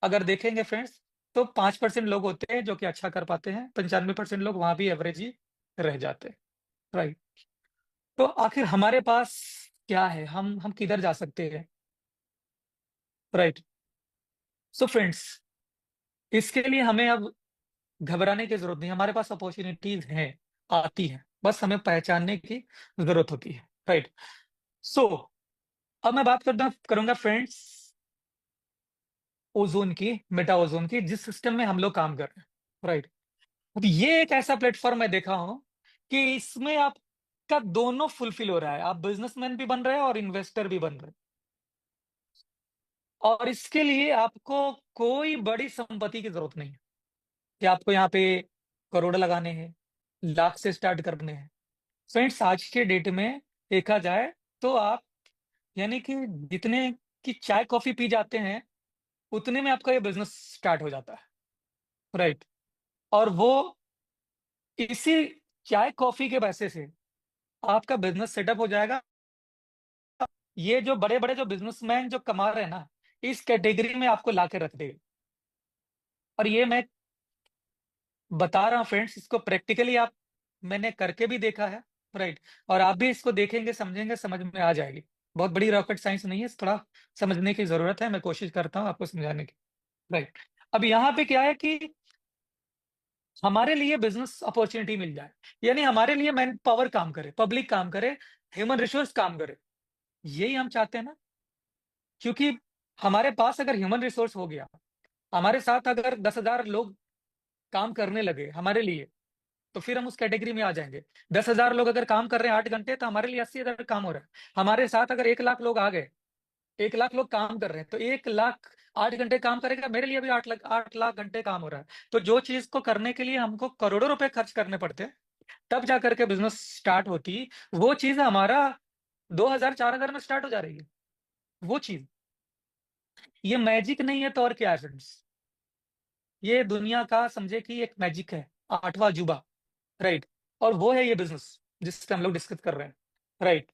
अगर देखेंगे फ्रेंड्स, तो 5% लोग होते हैं जो कि अच्छा कर पाते हैं, 95% लोग वहां भी एवरेज ही रह जाते हैं, राइट। तो आखिर हमारे पास क्या है, हम किधर जा सकते हैं, राइट। सो फ्रेंड्स, इसके लिए हमें अब घबराने की जरूरत नहीं, हमारे पास अपॉर्चुनिटीज हैं, आती हैं, बस हमें पहचानने की जरूरत होती है, राइट। सो अब मैं बात करता करूंगा फ्रेंड्स, ओजोन की, मेटा ओजोन की, जिस सिस्टम में हम लोग काम कर रहे हैं, राइट। अब ये एक ऐसा प्लेटफॉर्म मैं देखा हूं कि इसमें आपका दोनों फुलफिल हो रहा है, आप बिजनेसमैन भी बन रहे हैं और इन्वेस्टर भी बन रहे हैं। और इसके लिए आपको कोई बड़ी संपत्ति की जरूरत नहीं है कि आपको यहाँ पे करोड़ लगाने हैं, लाख से स्टार्ट करने हैं। फ्रेंड्स, आज के डेट में देखा जाए तो आप, यानी कि जितने की चाय कॉफी पी जाते हैं, उतने में आपका ये बिजनेस स्टार्ट हो जाता है, राइट। और वो इसी चाय कॉफी के पैसे से आपका बिजनेस सेटअप हो जाएगा। ये जो बड़े बड़े जो बिजनेसमैन जो कमा रहे हैं ना, इस कैटेगरी में आपको ला के रख देगा। और ये मैं बता रहा हूँ फ्रेंड्स, इसको प्रैक्टिकली आप, मैंने करके भी देखा है, राइट। और आप भी इसको देखेंगे, समझेंगे, समझ में आ जाएगी। बहुत बड़ी रॉकेट साइंस नहीं है, थोड़ा समझने की जरूरत है, मैं कोशिश करता हूँ आपको समझाने की, राइट। अब यहाँ पे क्या है कि हमारे लिए बिजनेस अपॉर्चुनिटी मिल जाए, यानी हमारे लिए मैन पावर काम करे, पब्लिक काम करे, ह्यूमन रिसोर्स काम करे, यही हम चाहते हैं ना। क्योंकि हमारे पास अगर ह्यूमन रिसोर्स हो गया, हमारे साथ अगर 10,000 लोग काम करने लगे हमारे लिए, तो फिर हम उस कैटेगरी में आ जाएंगे। 10,000 लोग अगर काम कर रहे हैं 8 घंटे, तो हमारे लिए 80,000 काम हो रहा है। हमारे साथ अगर 1 लाख लोग आ गए, 1 लाख लोग काम कर रहे हैं, तो 1 लाख 8 घंटे काम करेगा, मेरे लिए भी 8 लाख घंटे काम हो रहा है। तो जो चीज को करने के लिए हमको करोड़ों रुपए खर्च करने पड़ते हैं, तब जा करके बिजनेस स्टार्ट होती, वो चीज हमारा 2,000 4,000 में स्टार्ट हो जा रही है। वो चीज, ये मैजिक नहीं है तो और क्या है फ्रेंड्स। ये दुनिया का समझे कि एक मैजिक है, आठवां अजूबा। राइट। और वो है ये बिजनेस जिस पे हम लोग डिस्कस कर रहे हैं। राइट।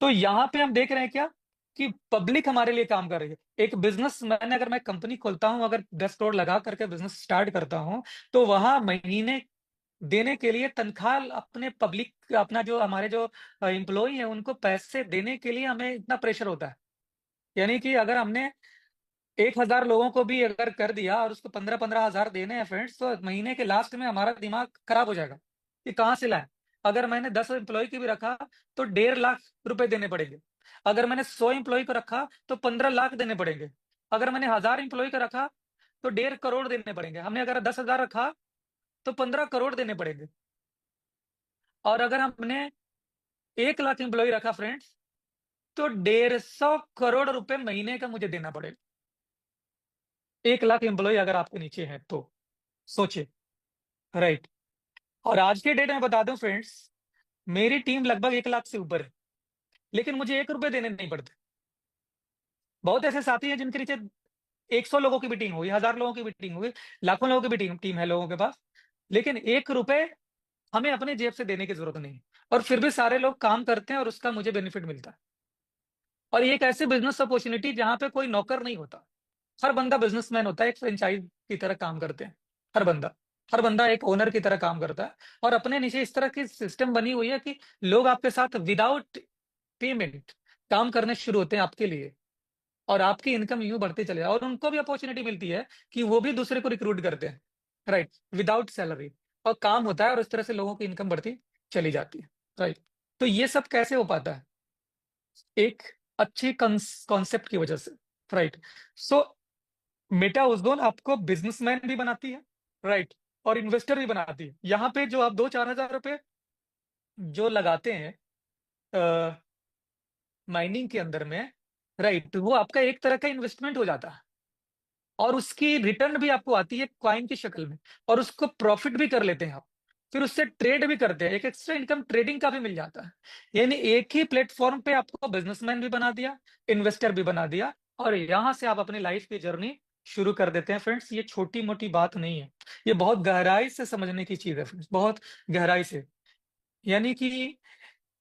तो यहां पे हम देख रहे हैं क्या, कि पब्लिक हमारे लिए काम कर रही है। एक बिजनेस मैंने, अगर मैं कंपनी खोलता हूं, अगर 10 करोड़ लगा करके बिजनेस स्टार्ट करता हूं, तो वहां महीने देने के लिए तनख्वाह अपने पब्लिक, अपना जो हमारे जो एम्प्लॉय है, उनको पैसे देने के लिए हमें इतना प्रेशर होता है। यानी कि अगर हमने 1,000 लोगों को भी अगर कर दिया और उसको 15-15 हजार देने हैं फ्रेंड्स, तो महीने के लास्ट में हमारा दिमाग खराब हो जाएगा कि कहाँ से लाए। अगर मैंने 10 एम्प्लॉय की भी रखा, तो 1.5 लाख रुपए देने पड़ेंगे। अगर मैंने 100 एम्प्लॉय को रखा, तो 15 लाख देने पड़ेंगे। अगर मैंने 1,000 एम्प्लॉय का रखा, तो 1.5 करोड़ देने पड़ेंगे। हमने अगर 10,000 रखा, तो 15 करोड़ देने पड़ेंगे। और अगर हमने 1 लाख एम्प्लॉय रखा फ्रेंड्स, तो 150 करोड़ रुपए महीने का मुझे देना पड़ेगा। 1 लाख एम्प्लॉय अगर आपके नीचे है तो सोचिए। राइट। और आज के डेट में बता दूं फ्रेंड्स, मेरी टीम लगभग 1 लाख से ऊपर है, लेकिन मुझे 1 रुपए देने नहीं पड़ते। बहुत ऐसे साथी हैं जिनके नीचे 100 लोगों की भी टीम होगी, 1,000 लोगों की भी टीम होगी, लाखों लोगों की भी टीम है लोगों के पास, लेकिन 1 रुपए हमें अपने जेब से देने की जरूरत नहीं है। और फिर भी सारे लोग काम करते हैं और उसका मुझे बेनिफिट मिलता है। और ये एक ऐसी बिजनेस अपॉर्चुनिटी जहां पे कोई नौकर नहीं होता। हर बंदा बिजनेसमैन होता है, एक फ्रेंचाइज की तरह काम करते हैं। हर बंदा, हर बंदा एक ओनर की तरह काम करता है। और अपने नीचे इस तरह की सिस्टम बनी हुई है कि लोग आपके साथ विदाउट पेमेंट काम करने शुरू होते हैं आपके लिए। और आपकी इनकम यूं बढ़ती चले जाए, और उनको भी अपॉर्चुनिटी मिलती है कि वो भी दूसरे को रिक्रूट करते हैं। राइट। Without salary. और काम होता है, और उस तरह से लोगों की इनकम बढ़ती चली जाती है। राइट। तो ये सब कैसे हो पाता है? एक अच्छी कॉन्सेप्ट की वजह से। राइट। सो मेटा उद्योन आपको बिजनेसमैन भी बनाती है। राइट। और इन्वेस्टर भी बनाती है। यहाँ पे जो आप 2-4 हजार रुपए जो लगाते हैं माइनिंग के अंदर में, राइट, वो आपका एक तरह का इन्वेस्टमेंट हो जाता है। और उसकी रिटर्न भी आपको आती है क्वाइन की शक्ल में। और उसको प्रॉफिट भी कर लेते हैं आप। फिर उससे ट्रेड भी करते हैं, एक एक्स्ट्रा इनकम ट्रेडिंग का भी मिल जाता है। यानी एक ही प्लेटफॉर्म पे आपको बिजनेसमैन भी बना दिया, इन्वेस्टर भी बना दिया, और यहां से आप अपनी लाइफ की जर्नी शुरू कर देते हैं फ्रेंड्स। ये छोटी मोटी बात नहीं है, ये बहुत गहराई से समझने की चीज है फ्रेंड्स, बहुत गहराई से। यानी कि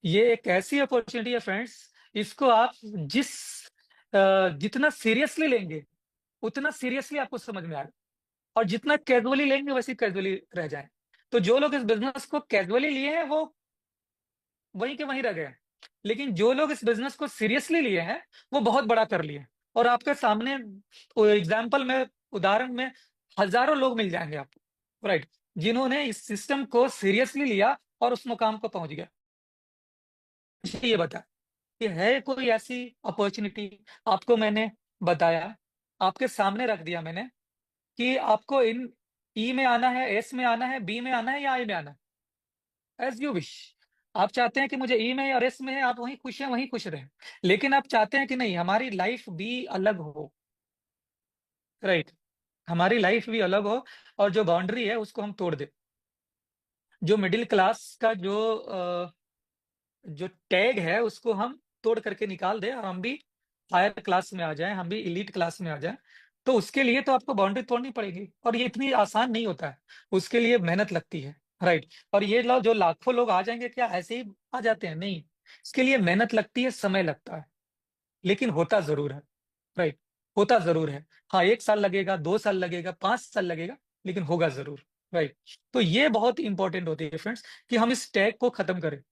ये एक ऐसी अपॉर्चुनिटी है फ्रेंड्स, इसको आप जितना सीरियसली लेंगे, उतना सीरियसली आपको समझ में आएगा। और जितना कैजुअली लेंगे, वैसे कैजुअली रह जाए। तो जो लोग इस बिजनेस को कैजुअली लिए हैं, वो वहीं के वहीं रह गए हैं। लेकिन जो लोग इस बिजनेस को सीरियसली लिए हैं, वो बहुत बड़ा कर लिए। और आपके सामने एग्जाम्पल में, उदाहरण में, हजारों लोग मिल जाएंगे आपको। राइट। जिन्होंने इस सिस्टम को सीरियसली लिया और उस मुकाम को पहुंच गया। मुझे ये बता कि है कोई ऐसी अपॉर्चुनिटी, आपको मैंने बताया, आपके सामने रख दिया मैंने, कि आपको इन ई में आना है, एस में आना है, बी में आना है, या आई में आना है, एज यू विश। आप चाहते हैं कि मुझे ई में और एस में है, आप वहीं खुश हैं, वहीं खुश रहें। लेकिन आप चाहते हैं कि नहीं, हमारी लाइफ भी अलग हो। राइट। हमारी लाइफ भी अलग हो, और जो बाउंड्री है उसको हम तोड़ दें। जो मिडिल क्लास का जो टैग है, उसको हम तोड़ करके निकाल दें, और हम भी हायर क्लास में आ जाएं, हम भी इलीट क्लास में आ जाएं। तो उसके लिए तो आपको बाउंड्री तोड़नी पड़ेगी, और ये इतनी आसान नहीं होता है। उसके लिए मेहनत लगती है। राइट। और ये लोग, जो लाखों लोग आ जाएंगे, क्या ऐसे ही आ जाते हैं? नहीं। इसके लिए मेहनत लगती है, समय लगता है। लेकिन होता जरूर है। राइट। होता जरूर है। हाँ, 1 साल लगेगा, 2 साल लगेगा, 5 साल लगेगा, लेकिन होगा जरूर। राइट। तो ये बहुत इंपॉर्टेंट होती है फ्रेंड्स, कि हम इस टैग को खत्म करें।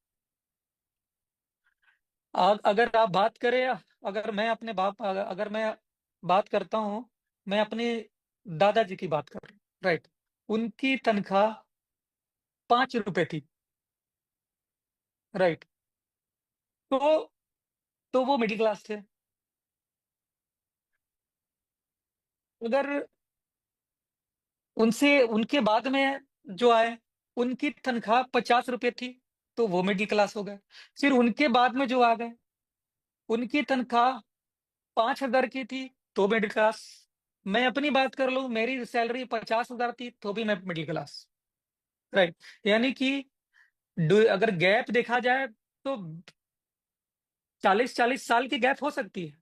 अगर आप बात करें, अगर मैं अपने बाप अगर मैं बात करता हूँ, मैं अपने दादाजी की बात कर रहे हैं, राइट। उनकी तनख्वाह 5 रुपए थी, राइट। तो वो मिडिल क्लास थे। अगर उनसे उनके बाद में जो आए, उनकी तनख्वाह 50 रुपए थी, तो वो मिडिल क्लास हो गए। फिर उनके बाद में जो आ गए, उनकी तनख्वाह 5,000 की थी, तो मिडिल क्लास। मैं अपनी बात कर लूं, मेरी सैलरी 50,000 थी, तो भी मैं मिडिल क्लास, राइट। यानी कि अगर गैप देखा जाए तो 40-40 साल की गैप हो सकती है,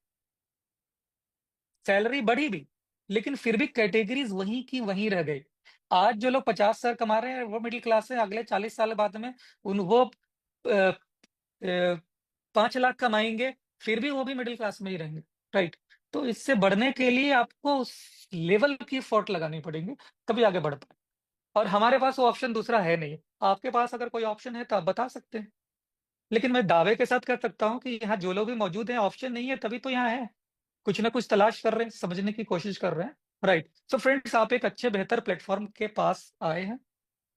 सैलरी बढ़ी भी, लेकिन फिर भी कैटेगरीज वहीं की वहीं रह गई। आज जो लोग 50,000 कमा रहे हैं वो मिडिल क्लास है, अगले 40 साल बाद में उन वो 5 लाख कमाएंगे, फिर भी वो भी मिडिल क्लास में ही रहेंगे, राइट। तो इससे बढ़ने के लिए आपको उस लेवल की एफर्ट लगानी पड़ेगी, तभी आगे बढ़ पाए। और हमारे पास वो ऑप्शन दूसरा है नहीं। आपके पास अगर कोई ऑप्शन है तो आप बता सकते हैं, लेकिन मैं दावे के साथ कह सकता हूँ कि यहाँ जो लोग भी मौजूद हैं, ऑप्शन नहीं है तभी तो यहाँ है। कुछ ना कुछ तलाश कर रहे हैं, समझने की कोशिश कर रहे हैं, राइट। सो फ्रेंड्स, आप एक अच्छे बेहतर प्लेटफॉर्म के पास आए हैं,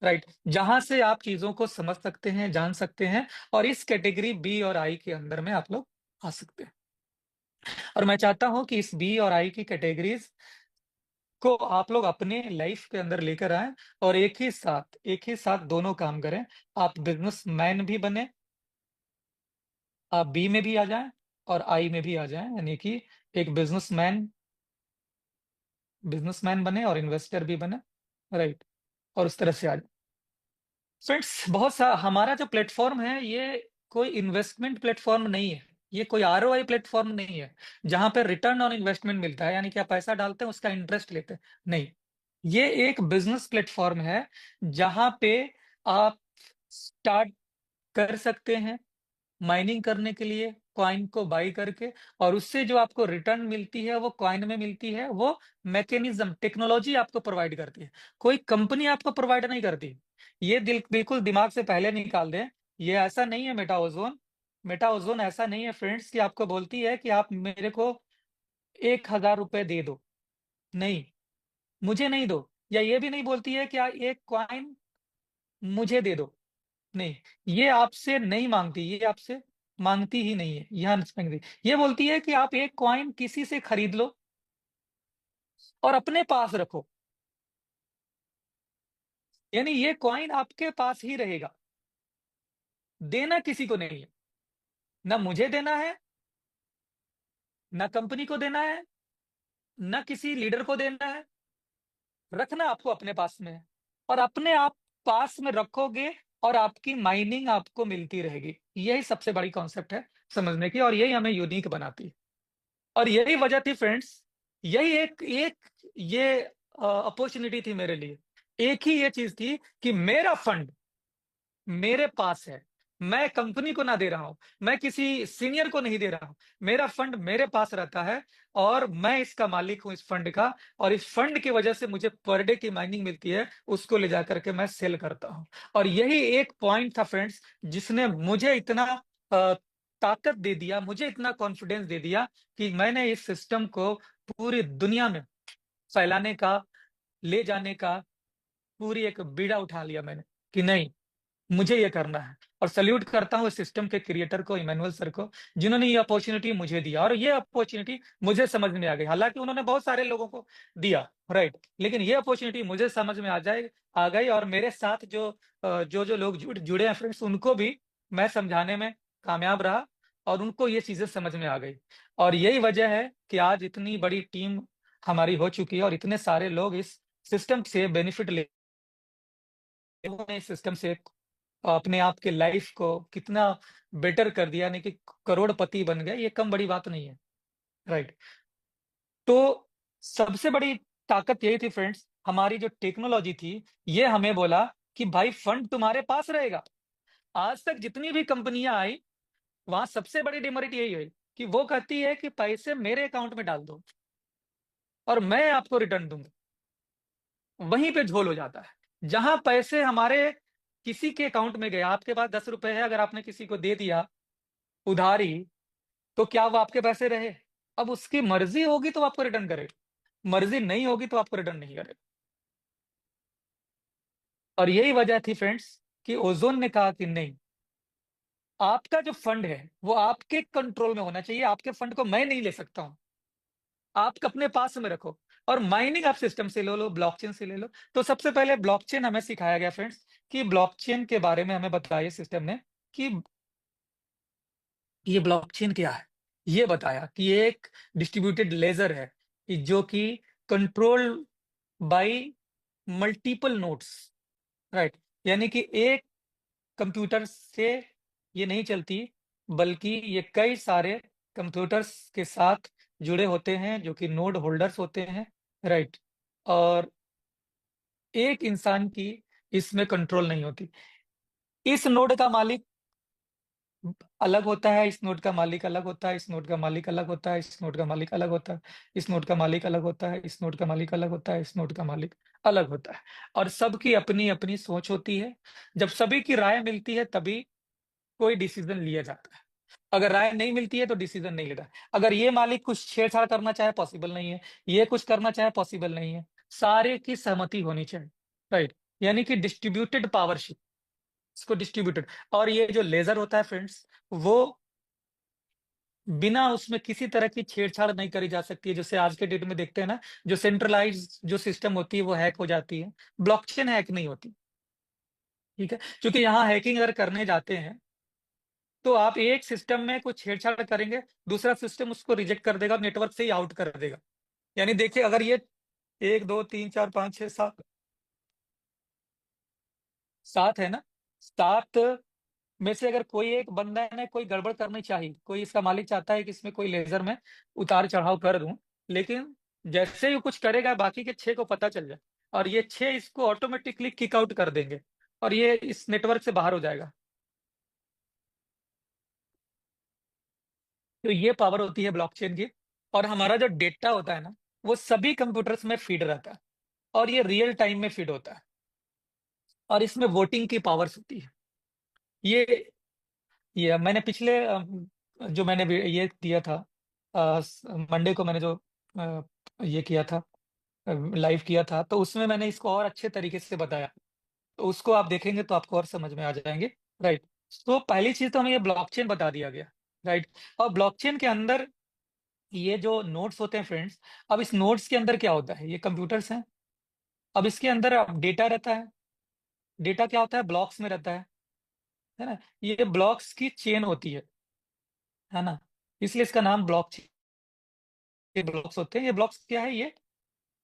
राइट, जहां से आप चीजों को समझ सकते हैं, जान सकते हैं, और इस कैटेगरी बी और आई के अंदर में आप लोग आ सकते हैं। और मैं चाहता हूं कि इस बी और आई की कैटेगरीज को आप लोग अपने लाइफ के अंदर लेकर आए, और एक ही साथ दोनों काम करें। आप बिजनेसमैन भी बने, आप बी में भी आ जाएं और आई में भी आ जाएं, यानी कि एक बिजनेसमैन बने और इन्वेस्टर भी बने, राइट। और उस तरह से आ जाए। फ्रेंड्स, बहुत सा हमारा जो प्लेटफॉर्म है, ये कोई इन्वेस्टमेंट प्लेटफॉर्म नहीं है, ये कोई आरओआई प्लेटफॉर्म नहीं है, जहां पर रिटर्न ऑन इन्वेस्टमेंट मिलता है, यानी कि आप पैसा डालते हैं उसका इंटरेस्ट लेते हैं, नहीं। ये एक बिजनेस प्लेटफॉर्म है, जहां पे आप स्टार्ट कर सकते हैं माइनिंग करने के लिए, कॉइन को बाई करके, और उससे जो आपको रिटर्न मिलती है वो कॉइन में मिलती है। वो मैकेनिज्म, टेक्नोलॉजी आपको प्रोवाइड करती है, कोई कंपनी आपको प्रोवाइड नहीं करती। ये बिल्कुल दिमाग से पहले निकाल दें। ये ऐसा नहीं है मेटा ओजोन ऐसा नहीं है फ्रेंड्स कि आपको बोलती है कि आप मेरे को 1,000 रुपए दे दो, नहीं, मुझे नहीं दो। या ये भी नहीं बोलती है कि एक कॉइन मुझे दे दो, नहीं, ये आपसे नहीं मांगती, ये आपसे मांगती ही नहीं है, यहाँ मांगती। ये बोलती है कि आप एक कॉइन किसी से खरीद लो और अपने पास रखो, यानी ये कॉइन आपके पास ही रहेगा, देना किसी को नहीं है। ना मुझे देना है, ना कंपनी को देना है, ना किसी लीडर को देना है, रखना आपको अपने पास में है। और अपने आप पास में रखोगे और आपकी माइनिंग आपको मिलती रहेगी। यही सबसे बड़ी कॉन्सेप्ट है समझने की, और यही हमें यूनिक बनाती है। और यही वजह थी फ्रेंड्स, यही एक एक ये अपॉर्चुनिटी थी मेरे लिए। एक ही ये चीज थी कि मेरा फंड मेरे पास है, मैं कंपनी को ना दे रहा हूं, मैं किसी सीनियर को नहीं दे रहा हूं, मेरा फंड मेरे पास रहता है, और मैं इसका मालिक हूं, इस फंड का। और इस फंड की वजह से मुझे पर डे की माइनिंग मिलती है, उसको ले जाकर के मैं सेल करता हूं। और यही एक पॉइंट था फ्रेंड्स, जिसने मुझे इतना अ, ताकत दे दिया, मुझे इतना कॉन्फिडेंस दे दिया, कि मैंने इस सिस्टम को पूरी दुनिया में फैलाने का, ले जाने का पूरी एक बीड़ा उठा लिया मैंने, कि नहीं, मुझे ये करना है। और सल्यूट करता हूँ इस सिस्टम के क्रिएटर को, इमैनुअल सर को, जिन्होंने ये अपॉर्चुनिटी मुझे दिया, और ये अपॉर्चुनिटी मुझे समझ में आ गई। हालांकि उन्होंने बहुत सारे लोगों को दिया, राइट, लेकिन ये अपॉर्चुनिटी मुझे समझ में आ गई। और मेरे साथ जो लोग जुड़े हैं फ्रेंड्स, उनको भी मैं समझाने में कामयाब रहा, और उनको ये चीजें समझ में आ गई। और यही वजह है कि आज इतनी बड़ी टीम हमारी हो चुकी है, और इतने सारे लोग इस सिस्टम से बेनिफिट ले रहे हैं, इस सिस्टम से अपने आप के लाइफ को कितना बेटर कर दिया, यानी कि करोड़पति बन गए, ये कम बड़ी बात नहीं है, राइट। तो सबसे बड़ी ताकत यही थी फ्रेंड्स, हमारी जो टेक्नोलॉजी थी, ये हमें बोला कि भाई फंड तुम्हारे पास रहेगा। आज तक जितनी भी कंपनियां आई, वहां सबसे बड़ी डिमेरिट यही हुई कि वो कहती है कि पैसे मेरे अकाउंट में डाल दो और मैं आपको रिटर्न दूंगा। वहीं पे झोल हो जाता है, जहां पैसे हमारे किसी के अकाउंट में गए। आपके पास 10 रुपए है, अगर आपने किसी को दे दिया उधारी, तो क्या वो आपके पैसे रहे? अब उसकी मर्जी होगी तो आपको रिटर्न करेगा। मर्जी नहीं होगी तो आपको रिटर्न नहीं करेगा। और यही वजह थी फ्रेंड्स कि ओजोन ने कहा कि नहीं, आपका जो फंड है वो आपके कंट्रोल में होना चाहिए, आपके फंड को मैं नहीं ले सकता हूं, आप अपने पास में रखो। और माइनिंग आप सिस्टम से ले लो, ब्लॉकचेन से ले लो। तो सबसे पहले ब्लॉकचेन हमें सिखाया गया फ्रेंड्स, कि ब्लॉकचेन के बारे में हमें बताया सिस्टम ने कि ये ब्लॉकचेन क्या है। ये बताया कि ये एक डिस्ट्रीब्यूटेड लेजर है, कि जो कि control by multiple nodes, right. यानी कि एक कंप्यूटर से ये नहीं चलती, बल्कि ये कई सारे कंप्यूटर्स के साथ जुड़े होते हैं, जो कि नोड होल्डर्स होते हैं, राइट। और एक इंसान की इसमें कंट्रोल नहीं होती। इस नोड का मालिक अलग होता है, इस नोड का मालिक अलग होता है, इस नोड का मालिक अलग होता है, इस नोड का मालिक अलग होता है, इस नोड का मालिक अलग होता है, इस नोड का मालिक अलग होता है, इस नोड का मालिक अलग होता है। और सबकी अपनी अपनी सोच होती है। जब सभी की राय मिलती है तभी कोई डिसीजन लिया जाता है। अगर राय नहीं मिलती है तो डिसीजन नहीं लेता। अगर ये मालिक कुछ छेड़छाड़ करना चाहे, पॉसिबल नहीं है। ये कुछ करना चाहे, पॉसिबल नहीं है। सारे की सहमति होनी चाहिए, राइट। यानी कि डिस्ट्रीब्यूटेड पावरशिप, इसको डिस्ट्रीब्यूटेड। और ये जो लेजर होता है फ्रेंड्स, वो बिना उसमें किसी तरह की छेड़छाड़ नहीं करी जा सकती है। जैसे आज के डेट में देखते हैं ना, जो सेंट्रलाइज जो सिस्टम होती है वो हैक हो जाती है, ब्लॉकचेन हैक नहीं होती। ठीक है, क्योंकि यहाँ हैकिंग अगर करने जाते हैं तो आप एक सिस्टम में कुछ छेड़छाड़ करेंगे, दूसरा सिस्टम उसको रिजेक्ट कर देगा, नेटवर्क से ही आउट कर देगा। यानी देखिए, अगर ये 1 2 3 4 5 6 7 7 है ना, 7 में से अगर कोई एक बंदा ने कोई गड़बड़ करनी चाहिए, कोई इसका मालिक चाहता है कि इसमें कोई लेजर में उतार चढ़ाव कर दूं, लेकिन जैसे ही वो कुछ करेगा बाकी के 6 को पता चल जाए, और ये 6 इसको ऑटोमेटिकली किक आउट कर देंगे, और ये इस नेटवर्क से बाहर हो जाएगा। तो ये पावर होती है ब्लॉकचेन की। और हमारा जो डेटा होता है ना, वो सभी कंप्यूटर्स में फीड रहता है, और ये रियल टाइम में फीड होता है। और इसमें वोटिंग की पावर्स होती है। ये ये मैंने पिछले जो मैंने ये दिया था, मंडे को मैंने जो ये किया था, लाइव किया था, तो उसमें मैंने इसको और अच्छे तरीके से बताया। तो उसको आप देखेंगे तो आपको और समझ में आ जाएंगे, राइट। तो पहली चीज तो हमें ये ब्लॉकचेन बता दिया गया, राइट। और ब्लॉकचेन के अंदर ये जो नोड्स होते हैं फ्रेंड्स, अब इस नोड्स के अंदर क्या होता है, ये कंप्यूटर्स हैं। अब इसके अंदर डेटा रहता है। डेटा क्या होता है, ब्लॉक्स में रहता है ना। ये ब्लॉक्स की चेन होती है ना। इसलिए इसका नाम ब्लॉक के ब्लॉक्स होते हैं। ये ब्लॉक्स क्या है,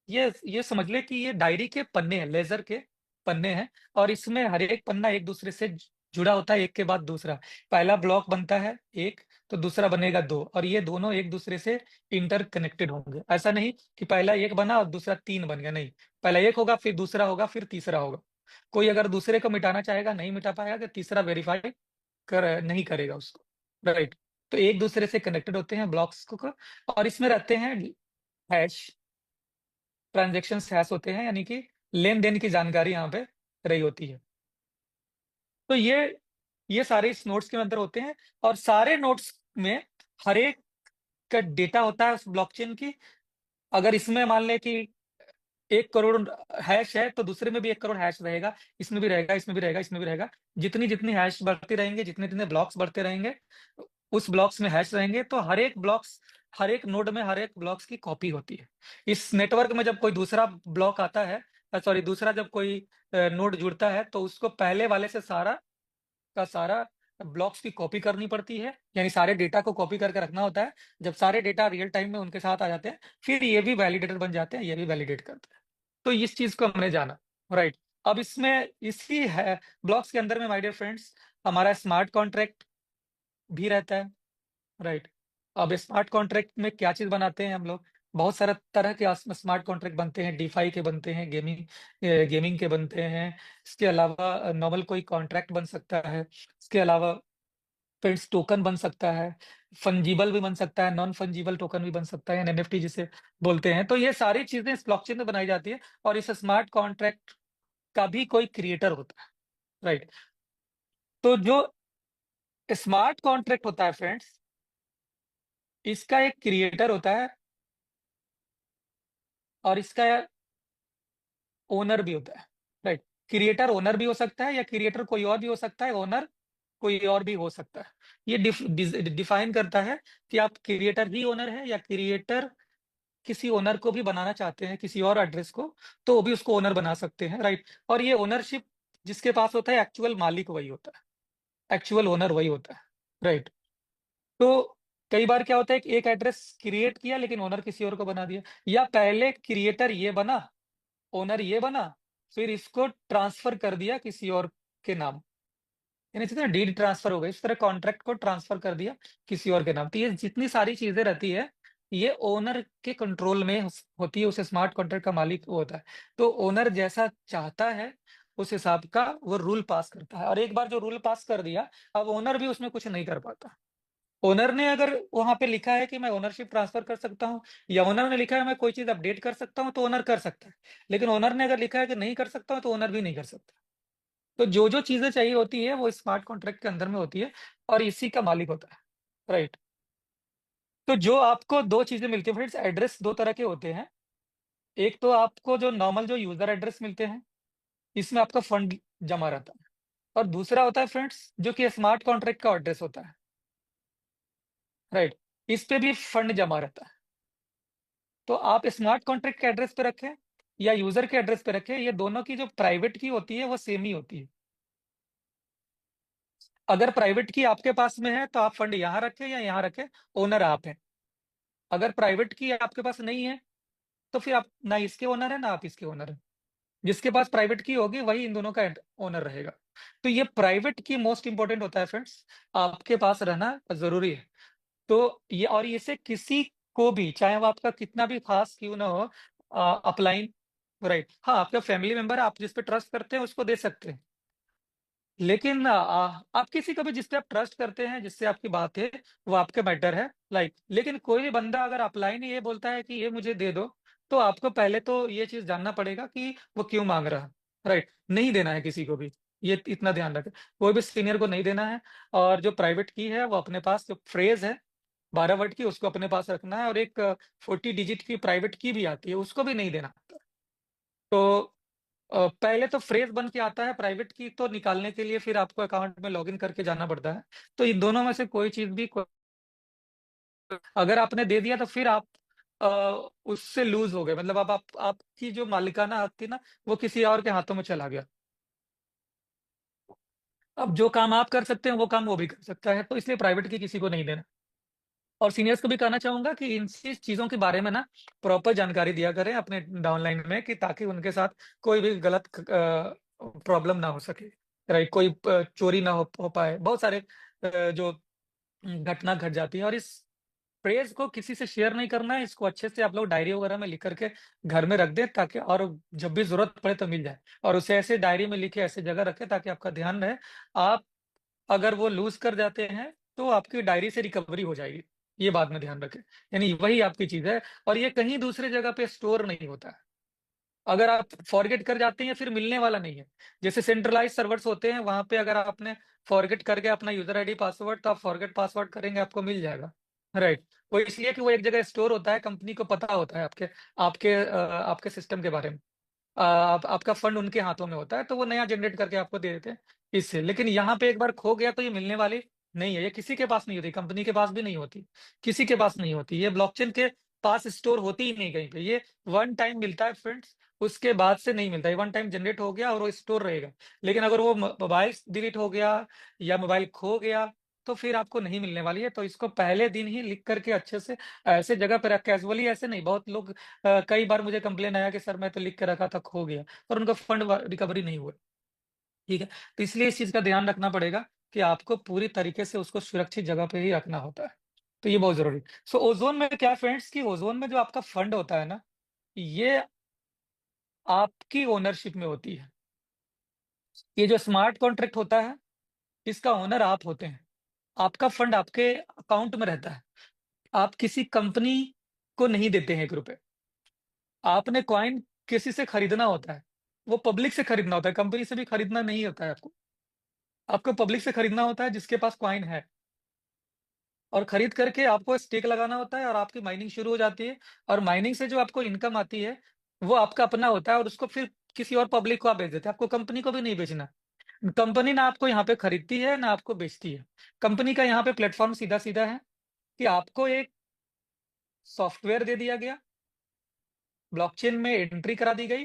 ये समझ ले कि ये डायरी के पन्ने हैं, लेजर के पन्ने हैं। और इसमें हर एक पन्ना एक दूसरे से जुड़ा होता है, एक के बाद दूसरा। पहला ब्लॉक बनता है एक, तो दूसरा बनेगा दो, और ये दोनों एक दूसरे से इंटरकनेक्टेड होंगे। ऐसा नहीं कि पहला एक बना और दूसरा तीन बन गया, नहीं। पहला एक होगा, फिर दूसरा होगा, फिर तीसरा होगा। कोई अगर दूसरे को मिटाना चाहेगा, नहीं मिटा पाएगा, कि तीसरा वेरीफाई कर नहीं करेगा उसको, राइट। तो एक दूसरे से कनेक्टेड होते हैं ब्लॉक्स को। और इसमें रहते हैं हैश, ट्रांजेक्शन हैश होते हैं, यानी कि लेन देन की जानकारी यहाँ पे रही होती है। तो ये सारे इस नोट्स के अंदर होते हैं। और सारे नोट्स में हर एक का डेटा होता है उस ब्लॉकचेन की। अगर इसमें मान लें कि 1 करोड़ हैश है, तो दूसरे में भी 1 करोड़ हैश रहेगा, इसमें भी रहेगा, इसमें भी रहेगा, इसमें भी रहेगा। जितनी जितनी हैश बढ़ती रहेंगे, जितने जितने ब्लॉक्स बढ़ते रहेंगे, उस ब्लॉक्स में हैश रहेंगे। तो हर एक नोड में हर एक ब्लॉक्स की कॉपी होती है। इस नेटवर्क में जब कोई दूसरा ब्लॉक आता है, सॉरी, दूसरा जब कोई नोड जुड़ता है, तो उसको पहले वाले से सारा का सारा ब्लॉक्स की कॉपी करनी पड़ती है, यानी सारे डेटा को कॉपी करके रखना होता है। जब सारे डेटा रियल टाइम में उनके साथ आ जाते हैं, फिर ये भी वैलिडेटर बन जाते हैं, ये भी वैलिडेट करते हैं। तो इस चीज को हमने जाना, राइट। अब इसमें इसी है ब्लॉक्स के अंदर में, माय डियर फ्रेंड्स, हमारा स्मार्ट कॉन्ट्रैक्ट भी रहता है, राइट। अब स्मार्ट कॉन्ट्रैक्ट में क्या चीज बनाते हैं हम लोग, बहुत सारा तरह के स्मार्ट कॉन्ट्रैक्ट बनते हैं। डीफाई के बनते हैं, गेमिंग के बनते हैं। इसके अलावा नॉर्मल कोई कॉन्ट्रैक्ट बन सकता है। इसके अलावा फ्रेंड्स टोकन बन सकता है, फंजीबल भी बन सकता है, नॉन फंजीबल टोकन भी बन सकता है, एनएफटी जिसे बोलते हैं। तो ये सारी चीजें इस ब्लॉकचेन में बनाई जाती है। और इस स्मार्ट कॉन्ट्रैक्ट का भी कोई क्रिएटर होता है, राइट। तो जो स्मार्ट कॉन्ट्रैक्ट होता है फ्रेंड्स, इसका एक क्रिएटर होता है, और इसका ओनर भी होता है, राइट। क्रिएटर ओनर भी हो सकता है, या क्रिएटर कोई और भी हो सकता है, ओनर कोई और भी हो सकता है। ये डिफाइन करता है कि आप क्रिएटर ही ओनर है, या क्रिएटर किसी ओनर को भी बनाना चाहते हैं, किसी और एड्रेस को, तो वो भी उसको ओनर बना सकते हैं, राइट। और ये ओनरशिप जिसके पास होता है, एक्चुअल मालिक वही होता है, एक्चुअल ओनर वही होता है, राइट। तो कई बार क्या होता है कि एक एड्रेस क्रिएट किया लेकिन ओनर किसी और को बना दिया, या पहले क्रिएटर ये बना, ओनर ये बना, फिर इसको ट्रांसफर कर दिया किसी और के नाम, यानी जितना डीड ट्रांसफर हो गई, इस तरह कॉन्ट्रैक्ट को ट्रांसफर कर दिया किसी और के नाम। तो ये जितनी सारी चीजें रहती है, ये ओनर के कंट्रोल में होती है, उसे स्मार्ट कॉन्ट्रैक्ट का मालिक वो होता है। तो ओनर जैसा चाहता है उस हिसाब का वो रूल पास करता है, और एक बार जो रूल पास कर दिया, अब ओनर भी उसमें कुछ नहीं कर पाता। ओनर ने अगर वहां पे लिखा है कि मैं ओनरशिप ट्रांसफर कर सकता हूँ, या ओनर ने लिखा है मैं कोई चीज अपडेट कर सकता हूँ, तो ओनर कर सकता है। लेकिन ओनर ने अगर लिखा है कि नहीं कर सकता हूँ, तो ओनर भी नहीं कर सकता। तो जो जो चीजें चाहिए होती है वो स्मार्ट कॉन्ट्रैक्ट के अंदर में होती है, और इसी का मालिक होता है, राइट। तो जो आपको दो चीजें मिलती है फ्रेंड्स, एड्रेस दो तरह के होते हैं। एक तो आपको जो नॉर्मल जो यूजर एड्रेस मिलते हैं, इसमें आपका फंड जमा रहता है। और दूसरा होता है फ्रेंड्स जो कि स्मार्ट कॉन्ट्रैक्ट का एड्रेस होता है, राइट। इस पे भी फंड जमा रहता है। तो आप स्मार्ट कॉन्ट्रैक्ट के एड्रेस पे रखें या यूजर के एड्रेस पे रखें, ये दोनों की जो प्राइवेट की होती है वो सेम ही होती है। अगर प्राइवेट की आपके पास में है तो आप फंड यहाँ रखें या यहाँ रखें, ओनर आप हैं। अगर प्राइवेट की आपके पास नहीं है, तो फिर आप ना इसके ओनर है ना आप इसके ओनर है। जिसके पास प्राइवेट की होगी वही इन दोनों का ओनर रहेगा। तो ये प्राइवेट की मोस्ट इंपॉर्टेंट होता है फ्रेंड्स, आपके पास रहना जरूरी है। तो ये, और इसे किसी को भी, चाहे वो आपका कितना भी खास क्यों ना हो, अपलाइन, राइट, हाँ, आपका फैमिली मेंबर आप जिस पे ट्रस्ट करते हैं उसको दे सकते हैं। लेकिन आप किसी को भी जिस पे आप ट्रस्ट करते हैं, जिससे आपकी बात है, वो आपके मैटर है, लाइक। लेकिन कोई भी बंदा अगर अपलाइन ये बोलता है कि ये मुझे दे दो, तो आपको पहले तो ये चीज जानना पड़ेगा कि वो क्यों मांग रहा है, राइट। नहीं देना है किसी को भी, ये इतना ध्यान रखें। कोई भी सीनियर को नहीं देना है। और जो प्राइवेट की है वो अपने पास, जो फ्रेज है 12 वर्ड की, उसको अपने पास रखना है। और एक 40 डिजिट की प्राइवेट की भी आती है, उसको भी नहीं देना। तो पहले तो फ्रेज बन के आता है, प्राइवेट की तो निकालने के लिए फिर आपको अकाउंट में लॉगिन करके जाना पड़ता है। तो इन दोनों में से कोई चीज भी अगर आपने दे दिया तो फिर आप अ, उससे लूज हो गए, मतलब अब आपकी जो मालिकाना हक थी ना, वो किसी और के हाथों में चला गया। अब जो काम आप कर सकते हैं वो काम वो भी कर सकता है, तो इसलिए प्राइवेट की किसी को नहीं देना। और सीनियर्स को भी कहना चाहूंगा कि इन चीजों के बारे में ना प्रॉपर जानकारी दिया करें अपने डाउनलाइन में, कि ताकि उनके साथ कोई भी गलत प्रॉब्लम ना हो सके, राइट। कोई चोरी ना हो पाए। बहुत सारे जो घटना घट जाती है। और इस प्रेज को किसी से शेयर नहीं करना है, इसको अच्छे से आप लोग डायरी वगैरह में लिख करके घर में रख दें, ताकि और जब भी जरूरत पड़े तो मिल जाए। और उसे ऐसे डायरी में लिखे, ऐसे जगह रखें ताकि आपका ध्यान रहे। आप अगर वो लूज कर जाते हैं तो आपकी डायरी से रिकवरी हो जाएगी, ये बात में ध्यान रखें। यानी वही आपकी चीज है, और ये कहीं दूसरे जगह पे स्टोर नहीं होता है। अगर आप फॉरगेट कर जाते हैं फिर मिलने वाला नहीं है। जैसे सेंट्रलाइज सर्वर्स होते हैं, वहां पे अगर आपने फॉरगेट करके अपना यूजर आईडी पासवर्ड, तो आप फॉरगेट पासवर्ड करेंगे आपको मिल जाएगा, राइट। वो इसलिए कि वो एक जगह स्टोर होता है, कंपनी को पता होता है आपके आपके आपके सिस्टम के बारे में। आपका फंड उनके हाथों में होता है, तो वो नया जनरेट करके आपको दे देते हैं इससे। लेकिन यहाँ पे एक बार खो गया तो ये मिलने वाली नहीं है, ये किसी के पास नहीं होती, कंपनी के पास भी नहीं होती, किसी के पास नहीं होती। ये ब्लॉकचेन के पास स्टोर होती ही नहीं कहीं पे। ये वन टाइम मिलता है फ्रेंड्स, उसके बाद से नहीं मिलता। ये वन टाइम जनरेट हो गया और वो स्टोर रहेगा। लेकिन अगर वो मोबाइल डिलीट हो गया या मोबाइल खो गया, तो फिर आपको नहीं मिलने वाली है। तो इसको पहले दिन ही लिख करके अच्छे से ऐसे जगह पे रख, कैजुअली ऐसे नहीं। बहुत लोग कई बार मुझे कंप्लेन आया कि सर मैं तो लिख के रखा था, खो गया, और उनका फंड रिकवरी नहीं हुआ, ठीक है। तो इसलिए इस चीज का ध्यान रखना पड़ेगा कि आपको पूरी तरीके से उसको सुरक्षित जगह पे ही रखना होता है। तो ये बहुत जरूरी। सो ओजोन में क्या फ्रेंड्स, कि ओजोन में जो आपका फंड होता है ना, ये आपकी ओनरशिप में होती है। ये जो स्मार्ट कॉन्ट्रैक्ट होता है, इसका ओनर आप होते हैं। आपका फंड आपके अकाउंट में रहता है। आप किसी कंपनी को नहीं देते हैं 1 रुपए। आपने कॉइन किसी से खरीदना होता है, वो पब्लिक से खरीदना होता है, कंपनी से भी खरीदना नहीं होता है आपको। आपको पब्लिक से खरीदना होता है जिसके पास कॉइन है, और खरीद करके आपको स्टेक लगाना होता है, और आपकी माइनिंग शुरू हो जाती है। और माइनिंग से जो आपको इनकम आती है, वो आपका अपना होता है और उसको फिर किसी और पब्लिक को आप बेच देते हैं। आपको कंपनी को भी नहीं बेचना। कंपनी ना आपको यहाँ पे खरीदती है ना आपको बेचती है। कंपनी का यहाँ पे प्लेटफॉर्म सीधा सीधा है कि आपको एक सॉफ्टवेयर दे दिया गया, ब्लॉकचेन में एंट्री करा दी गई,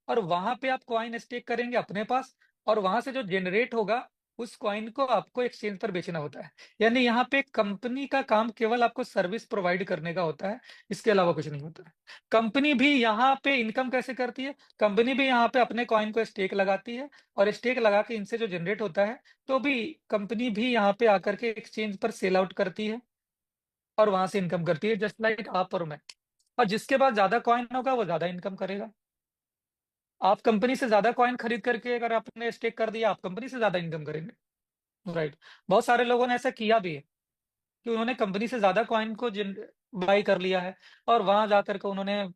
और वहां पे आप कॉइन स्टेक करेंगे अपने पास, और वहां से जो जनरेट होगा उस कॉइन को आपको एक्सचेंज पर बेचना होता है। यानी यहाँ पे कंपनी का काम केवल आपको सर्विस प्रोवाइड करने का होता है, इसके अलावा कुछ नहीं होता है। कंपनी भी यहाँ पे इनकम कैसे करती है? कंपनी भी यहाँ पे अपने कॉइन को स्टेक लगाती है, और स्टेक लगा के इनसे जो जनरेट होता है, तो भी कंपनी भी यहाँ पे आकर के एक्सचेंज पर सेल आउट करती है और वहां से इनकम करती है, जस्ट लाइक आप और मैं। और जिसके पास ज्यादा कॉइन होगा वो ज्यादा इनकम करेगा। आप कंपनी से ज्यादा कॉइन खरीद करके अगर आपने स्टेक कर दिया, आप कंपनी से ज्यादा इनकम करेंगे। राइट। बहुत सारे लोगों ने ऐसा किया भी है कि उन्होंने कंपनी से ज्यादा कॉइन को जिन बाई कर लिया है, और वहां जाकर के उन्होंने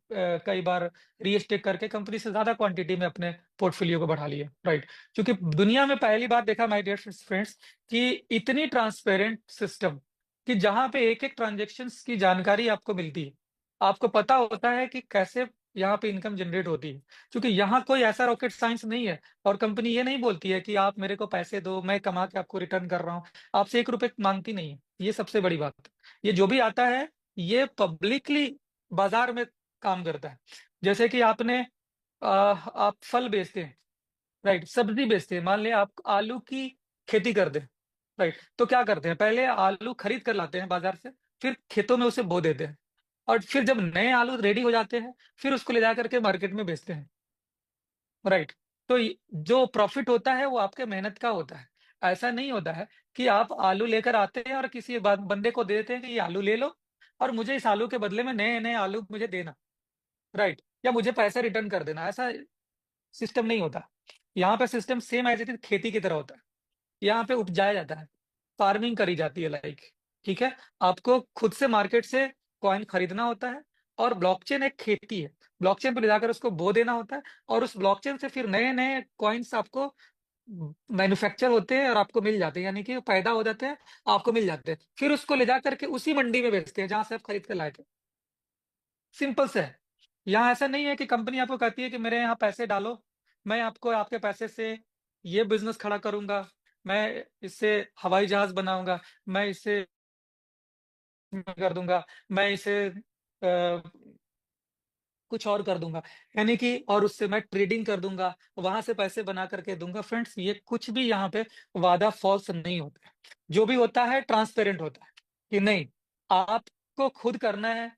कई बार रीस्टेक करके कंपनी से ज्यादा क्वांटिटी में अपने पोर्टफोलियो को बढ़ा लिया। राइट। क्योंकि दुनिया में पहली बार देखा माय डियर फ्रेंड्स कि इतनी ट्रांसपेरेंट सिस्टम, कि जहां पे एक एक ट्रांजेक्शन की जानकारी आपको मिलती है। आपको पता होता है कि कैसे यहाँ पे इनकम जनरेट होती है, क्योंकि यहाँ कोई ऐसा रॉकेट साइंस नहीं है। और कंपनी ये नहीं बोलती है कि आप मेरे को पैसे दो, मैं कमा के आपको रिटर्न कर रहा हूँ। आपसे 1 रुपए मांगती नहीं है, ये सबसे बड़ी बात है। ये जो भी आता है, ये पब्लिकली बाजार में काम करता है। जैसे कि आप फल बेचते हैं, राइट, सब्जी बेचते हैं। मान लिया आप आलू की खेती कर दें, राइट, तो क्या करते हैं? पहले आलू खरीद कर लाते हैं बाजार से, फिर खेतों में उसे बो देते हैं, और फिर जब नए आलू रेडी हो जाते हैं, फिर उसको ले जा करके मार्केट में बेचते हैं। राइट। तो जो प्रॉफिट होता है वो आपके मेहनत का होता है। ऐसा नहीं होता है कि आप आलू लेकर आते हैं और किसी बंदे को दे देते हैं कि ये आलू ले लो, और मुझे इस आलू के बदले में नए नए आलू मुझे देना। राइट। या मुझे पैसा रिटर्न कर देना। ऐसा सिस्टम नहीं होता। यहाँ पे system same as it is खेती की तरह होता है। यहाँ पे उपजाया जाता है, फार्मिंग करी जाती है, लाइक। ठीक है। आपको खुद से मार्केट से कॉइन खरीदना होता है, और ब्लॉकचेन एक खेती है। ब्लॉकचेन पे ले जाकर उसको बो देना होता है, और उस ब्लॉकचेन से फिर नए नए कॉइन्स आपको मैन्युफैक्चर होते हैं और आपको मिल जाते हैं, यानी कि पैदा हो जाते हैं, आपको मिल जाते हैं, फिर उसको ले जा करके उसी मंडी में बेचते हैं जहां से आप खरीद कर लाए थे। सिंपल से है। यहाँ ऐसा नहीं है कि कंपनी आपको कहती है कि मेरे यहाँ पैसे डालो, मैं आपको आपके पैसे से ये बिजनेस खड़ा करूंगा, मैं इससे हवाई जहाज बनाऊंगा, मैं इससे कर दूंगा, मैं इसे कुछ और कर दूंगा, यानी कि और उससे मैं ट्रेडिंग कर दूंगा, वहां से पैसे बना करके दूंगा। फ्रेंड्स, ये कुछ भी यहाँ पे वादा फॉल्स नहीं होता है। जो भी होता है ट्रांसपेरेंट होता है, कि नहीं, आपको खुद करना है,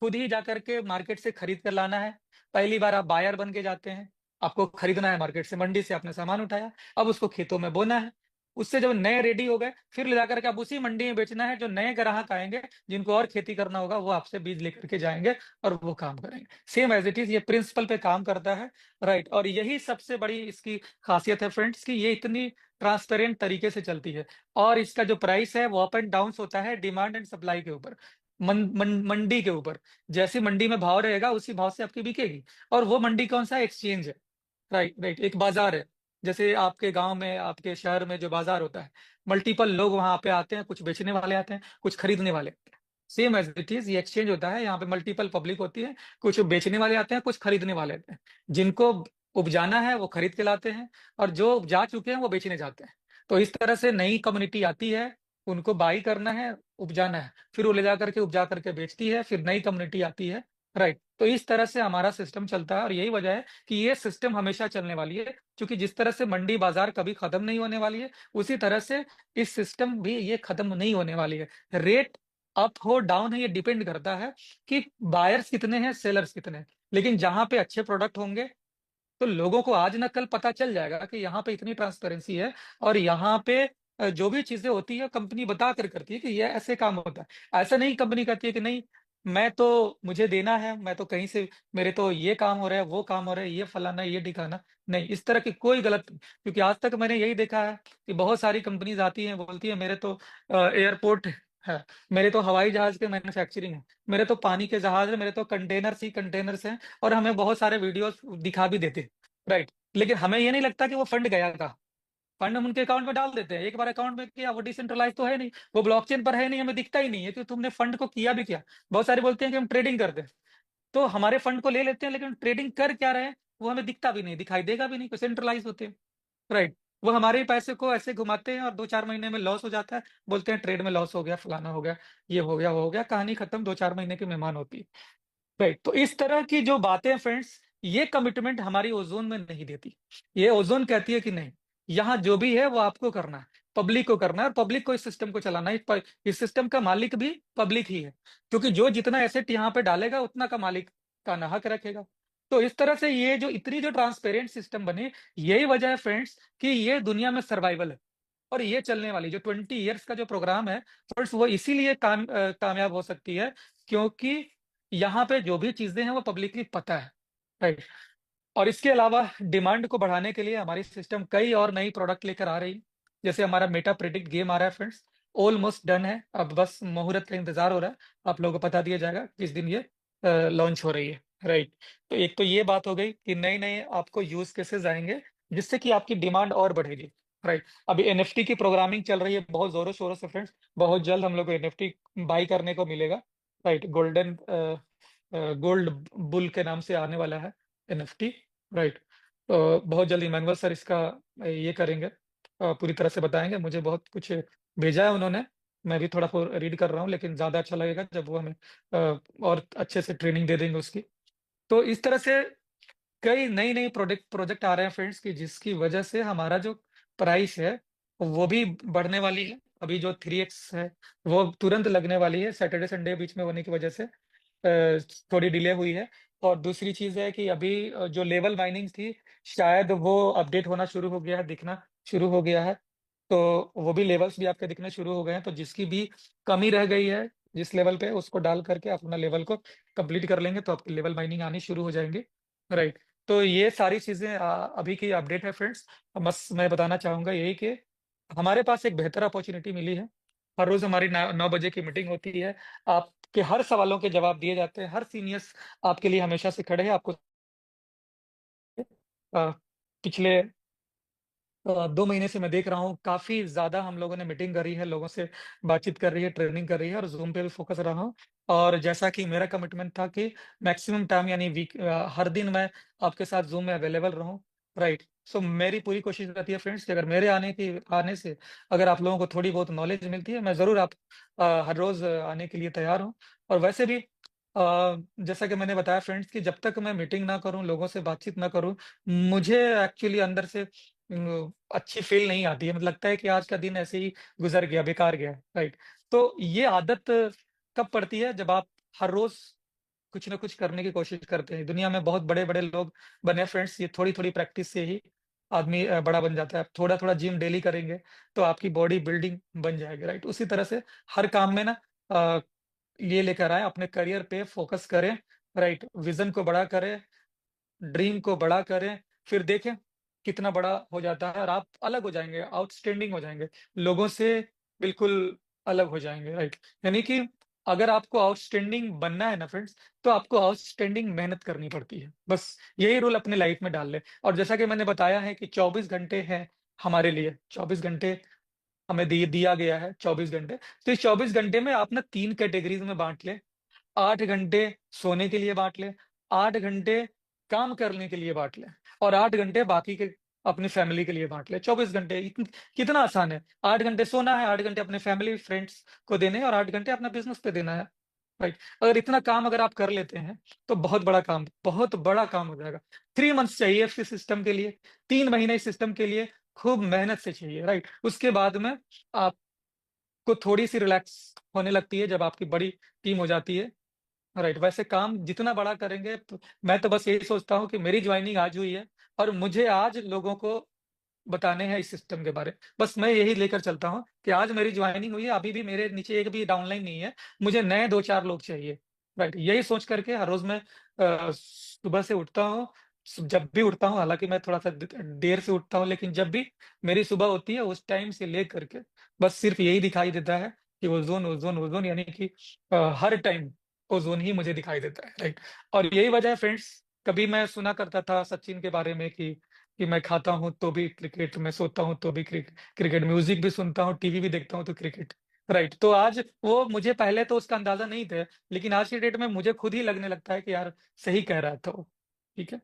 खुद ही जाकर के मार्केट से खरीद कर लाना है। पहली बार आप बायर बन के जाते हैं, आपको खरीदना है मार्केट से, मंडी से आपने सामान उठाया, अब उसको खेतों में बोना है। उससे जब नए रेडी हो गए, फिर ले जाकर के आप उसी मंडी में बेचना है। जो नए ग्राहक आएंगे, जिनको और खेती करना होगा, वो आपसे बीज लेकर के जाएंगे और वो काम करेंगे। सेम एज इट इज ये प्रिंसिपल पे काम करता है। राइट। और यही सबसे बड़ी इसकी खासियत है फ्रेंड्स, कि ये इतनी ट्रांसपेरेंट तरीके से चलती है। और इसका जो प्राइस है वो अप एंड डाउन होता है डिमांड एंड सप्लाई के ऊपर, मंडी के ऊपर। जैसी मंडी में भाव रहेगा उसी भाव से आपकी बिकेगी। और वो मंडी कौन सा? एक्सचेंज है। राइट, राइट, एक बाजार है। जैसे आपके गांव में, आपके शहर में जो बाजार होता है, मल्टीपल लोग वहां पे आते हैं, कुछ बेचने वाले आते हैं, कुछ खरीदने वाले आते हैं। सेम एज इट इज ये एक्सचेंज होता है, यहाँ पे मल्टीपल पब्लिक होती है, कुछ बेचने वाले आते हैं, कुछ खरीदने वाले आते हैं। जिनको उपजाना है वो खरीद के लाते हैं, और जो उपजा चुके हैं वो बेचने जाते हैं। तो इस तरह से नई कम्युनिटी आती है, उनको बाई करना है, उपजाना है, फिर वो ले जा करके उपजा करके बेचती है, फिर नई कम्युनिटी आती है। राइट। तो इस तरह से हमारा सिस्टम चलता है, और यही वजह है कि ये सिस्टम हमेशा चलने वाली है। क्योंकि जिस तरह से मंडी बाजार कभी खत्म नहीं होने वाली है, उसी तरह से इस सिस्टम भी ये खत्म नहीं होने वाली है। रेट अप हो डाउन है, ये डिपेंड करता है कि बायर्स कितने हैं, सेलर्स कितने हैं। लेकिन जहां पे अच्छे प्रोडक्ट होंगे, तो लोगों को आज ना कल पता चल जाएगा कि यहाँ पे इतनी ट्रांसपेरेंसी है, और यहाँ पे जो भी चीजें होती है कंपनी बता कर करती है कि ये ऐसे काम होता है। ऐसा नहीं कंपनी कहती है कि नहीं, मैं तो मुझे देना है, मैं तो कहीं से, मेरे तो ये काम हो रहा है, वो काम हो रहा है, ये फलाना ये ठिकाना। नहीं, इस तरह की कोई गलत नहीं। क्योंकि आज तक मैंने यही देखा है कि बहुत सारी कंपनीज आती हैं, बोलती है मेरे तो एयरपोर्ट है, मेरे तो हवाई जहाज के मैन्युफैक्चरिंग है, मेरे तो पानी के जहाज है, मेरे तो कंटेनर्स ही कंटेनर्स हैं, और हमें बहुत सारे वीडियोस दिखा भी देते हैं। राइट। लेकिन हमें ये नहीं लगता कि वो फंड गया था। फंड हम उनके अकाउंट में डाल देते हैं, एक बार अकाउंट में किया, वो डिसेंट्रलाइज तो है नहीं, वो ब्लॉकचेन पर है नहीं, हमें दिखता ही नहीं है कि तुमने फंड को किया भी क्या। बहुत सारे बोलते हैं कि हम ट्रेडिंग करते हैं। तो हमारे फंड को ले लेते हैं, लेकिन ट्रेडिंग कर क्या रहे हैं वो हमें दिखता भी नहीं, दिखाई देगा भी नहीं, तो सेंट्रलाइज होते हैं। राइट। वो हमारे ही पैसे को ऐसे घुमाते हैं और 2-4 महीने में लॉस हो जाता है। बोलते हैं ट्रेड में लॉस हो गया, फलाना हो गया, ये हो गया, वो हो गया, कहानी खत्म, 2-4 महीने की मेहमान होती है। राइट। तो इस तरह की जो बातें फ्रेंड्स, ये कमिटमेंट हमारी ओजोन में नहीं देती। ये ओजोन कहती है कि नहीं, यहाँ जो भी है वो आपको करना है, पब्लिक को करना है, और पब्लिक को इस सिस्टम को चलाना है। इस सिस्टम का मालिक भी पब्लिक ही है, क्योंकि जो जितना एसेट यहाँ पे डालेगा उतना का मालिक का ना हक रखेगा। तो इस तरह से ये जो इतनी जो ट्रांसपेरेंट सिस्टम बने, यही वजह है फ्रेंड्स कि ये दुनिया में सर्वाइवल है। और ये चलने वाली जो 20 ईयर्स का जो प्रोग्राम है फ्रेंड्स, वो इसीलिए कामयाब हो सकती है, क्योंकि यहाँ पे जो भी चीजें हैं वो पब्लिकली पता है। राइट। और इसके अलावा डिमांड को बढ़ाने के लिए हमारी सिस्टम कई और नई प्रोडक्ट लेकर आ रही है। जैसे हमारा मेटा प्रिडिक्ट गेम आ रहा है फ्रेंड्स, ऑलमोस्ट डन है, अब बस मुहूर्त का इंतजार हो रहा है। आप लोगों को बता दिया जाएगा किस दिन ये लॉन्च हो रही है। राइट। तो एक तो ये बात हो गई कि नए नए आपको यूज केसेस आएंगे, जिससे कि आपकी डिमांड और बढ़ेगी। राइट। अभी एनएफटी की प्रोग्रामिंग चल रही है बहुत जोरों शोरों से फ्रेंड्स, बहुत जल्द हम लोग को एनएफटी बाई करने को मिलेगा। राइट। गोल्ड बुल के नाम से आने वाला है एनएफटी। राइट। तो बहुत जल्द इमानुअल सर इसका ये करेंगे, पूरी तरह से बताएंगे। मुझे बहुत कुछ भेजा है उन्होंने, मैं भी थोड़ा रीड कर रहा हूँ, लेकिन ज्यादा अच्छा लगेगा जब वो हमें और अच्छे से ट्रेनिंग दे देंगे उसकी। तो इस तरह से कई नई नई प्रोजेक्ट आ रहे हैं फ्रेंड्स, की जिसकी वजह से हमारा जो प्राइस है वो भी बढ़ने वाली है। अभी जो 3x है वो तुरंत लगने वाली है, सैटरडे संडे बीच में होने की वजह से थोड़ी डिले हुई है। और दूसरी चीज है कि अभी जो लेवल माइनिंग थी, शायद वो अपडेट होना शुरू हो गया है, दिखना शुरू हो गया है। तो वो भी लेवल्स भी आपके दिखने शुरू हो गए हैं, तो जिसकी भी कमी रह गई है जिस लेवल पे, उसको डाल करके अपना लेवल को कंप्लीट कर लेंगे तो आपकी लेवल माइनिंग आनी शुरू हो जाएंगे। राइट। तो ये सारी चीजें अभी की अपडेट है फ्रेंड्स। बस मैं बताना चाहूंगा यही कि हमारे पास एक बेहतर अपॉर्चुनिटी मिली है। हर रोज हमारी 9 बजे की मीटिंग होती है, आपके हर सवालों के जवाब दिए जाते हैं, हर सीनियर्स आपके लिए हमेशा से खड़े हैं। आपको अ, पिछले 2 महीने से मैं देख रहा हूँ काफी ज्यादा हम लोगों ने मीटिंग करी है, लोगों से बातचीत कर रही है, ट्रेनिंग कर रही है, और जूम पे भी फोकस रहा हूँ। और जैसा कि मेरा कमिटमेंट था कि मैक्सिमम टाइम यानी हर दिन मैं आपके साथ जूम में अवेलेबल रहूँ। राइट। सो मेरी पूरी कोशिश रहती है फ्रेंड्स कि अगर मेरे आने से अगर आप लोगों को थोड़ी बहुत नॉलेज मिलती है, मैं जरूर हर रोज आने के लिए तैयार हूँ। और वैसे भी जैसा कि मैंने बताया फ्रेंड्स कि जब तक मैं मीटिंग ना करूं, लोगों से बातचीत ना करूं, मुझे एक्चुअली अंदर से अच्छी फील नहीं आती है। मतलब लगता है कि आज का दिन ऐसे ही गुजर गया, बेकार गया। राइट। तो ये आदत कब पड़ती है, जब आप हर रोज कुछ ना कुछ करने की कोशिश करते हैं। दुनिया में बहुत बड़े बड़े लोग बने फ्रेंड्स, ये थोड़ी थोड़ी प्रैक्टिस से ही आदमी बड़ा बन जाता है। आप थोड़ा थोड़ा जिम डेली करेंगे तो आपकी बॉडी बिल्डिंग बन जाएगी। राइट। उसी तरह से हर काम में ना अ, ये लेकर आए, अपने करियर पे फोकस करें। राइट। विजन को बड़ा करें, ड्रीम को बड़ा करें, फिर देखें कितना बड़ा हो जाता है, और आप अलग हो जाएंगे, आउटस्टैंडिंग हो जाएंगे, लोगों से बिल्कुल अलग हो जाएंगे। राइट। यानी कि अगर आपको आउटस्टैंडिंग बनना है ना फ्रेंड्स, तो आपको आउटस्टैंडिंग मेहनत करनी पड़ती है। बस यही रूल अपने लाइफ में डाल ले। और जैसा कि मैंने बताया है कि 24 घंटे हैं हमारे लिए, 24 घंटे हमें दिया गया है, 24 घंटे। तो इस 24 घंटे में आप ना 3 कैटेगरीज में बांट ले। 8 घंटे सोने के लिए बांट ले, 8 घंटे काम करने के लिए बांट ले, और 8 घंटे बाकी के अपनी फैमिली के लिए बांट ले। 24 घंटे कितना आसान है। 8 घंटे सोना है, 8 घंटे अपने फैमिली फ्रेंड्स को देने हैं, और 8 घंटे अपना बिजनेस पे देना है। राइट। अगर इतना काम अगर आप कर लेते हैं तो बहुत बड़ा काम हो जाएगा। 3 मंथ्स चाहिए इस सिस्टम के लिए, 3 महीने इस सिस्टम के लिए खूब मेहनत से चाहिए। राइट। उसके बाद में आपको थोड़ी सी रिलैक्स होने लगती है जब आपकी बड़ी टीम हो जाती है। राइट। वैसे काम जितना बड़ा करेंगे मैं तो बस यही सोचता हूँ कि मेरी ज्वाइनिंग आज हुई है, और मुझे आज लोगों को बताने हैं इस सिस्टम के बारे। बस मैं यही लेकर चलता हूँ कि आज मेरी ज्वाइनिंग हुई है, अभी भी मेरे नीचे एक भी डाउनलाइन नहीं है, मुझे नए 2-4 लोग चाहिए। राइट। यही सोच करके हर रोज मैं सुबह से उठता हूँ। जब भी उठता हूँ, हालांकि मैं थोड़ा सा देर से उठता हूँ, लेकिन जब भी मेरी सुबह होती है उस टाइम से ले करके बस सिर्फ यही दिखाई देता है कि ओजोन ओजोन ओजोन, यानी कि हर टाइम ओजोन ही मुझे दिखाई देता है। राइट। और यही वजह है फ्रेंड्स, कभी मैं सुना करता था सचिन के बारे में कि मैं खाता हूं तो भी क्रिकेट, मैं सोता हूं तो भी क्रिकेट, क्रिकेट म्यूजिक भी सुनता हूं, टीवी भी देखता हूं तो क्रिकेट। राइट। तो आज वो मुझे पहले तो उसका अंदाज़ा नहीं था, लेकिन आज की डेट में मुझे खुद ही लगने लगता है कि यार सही कह रहा था वो। ठीक है?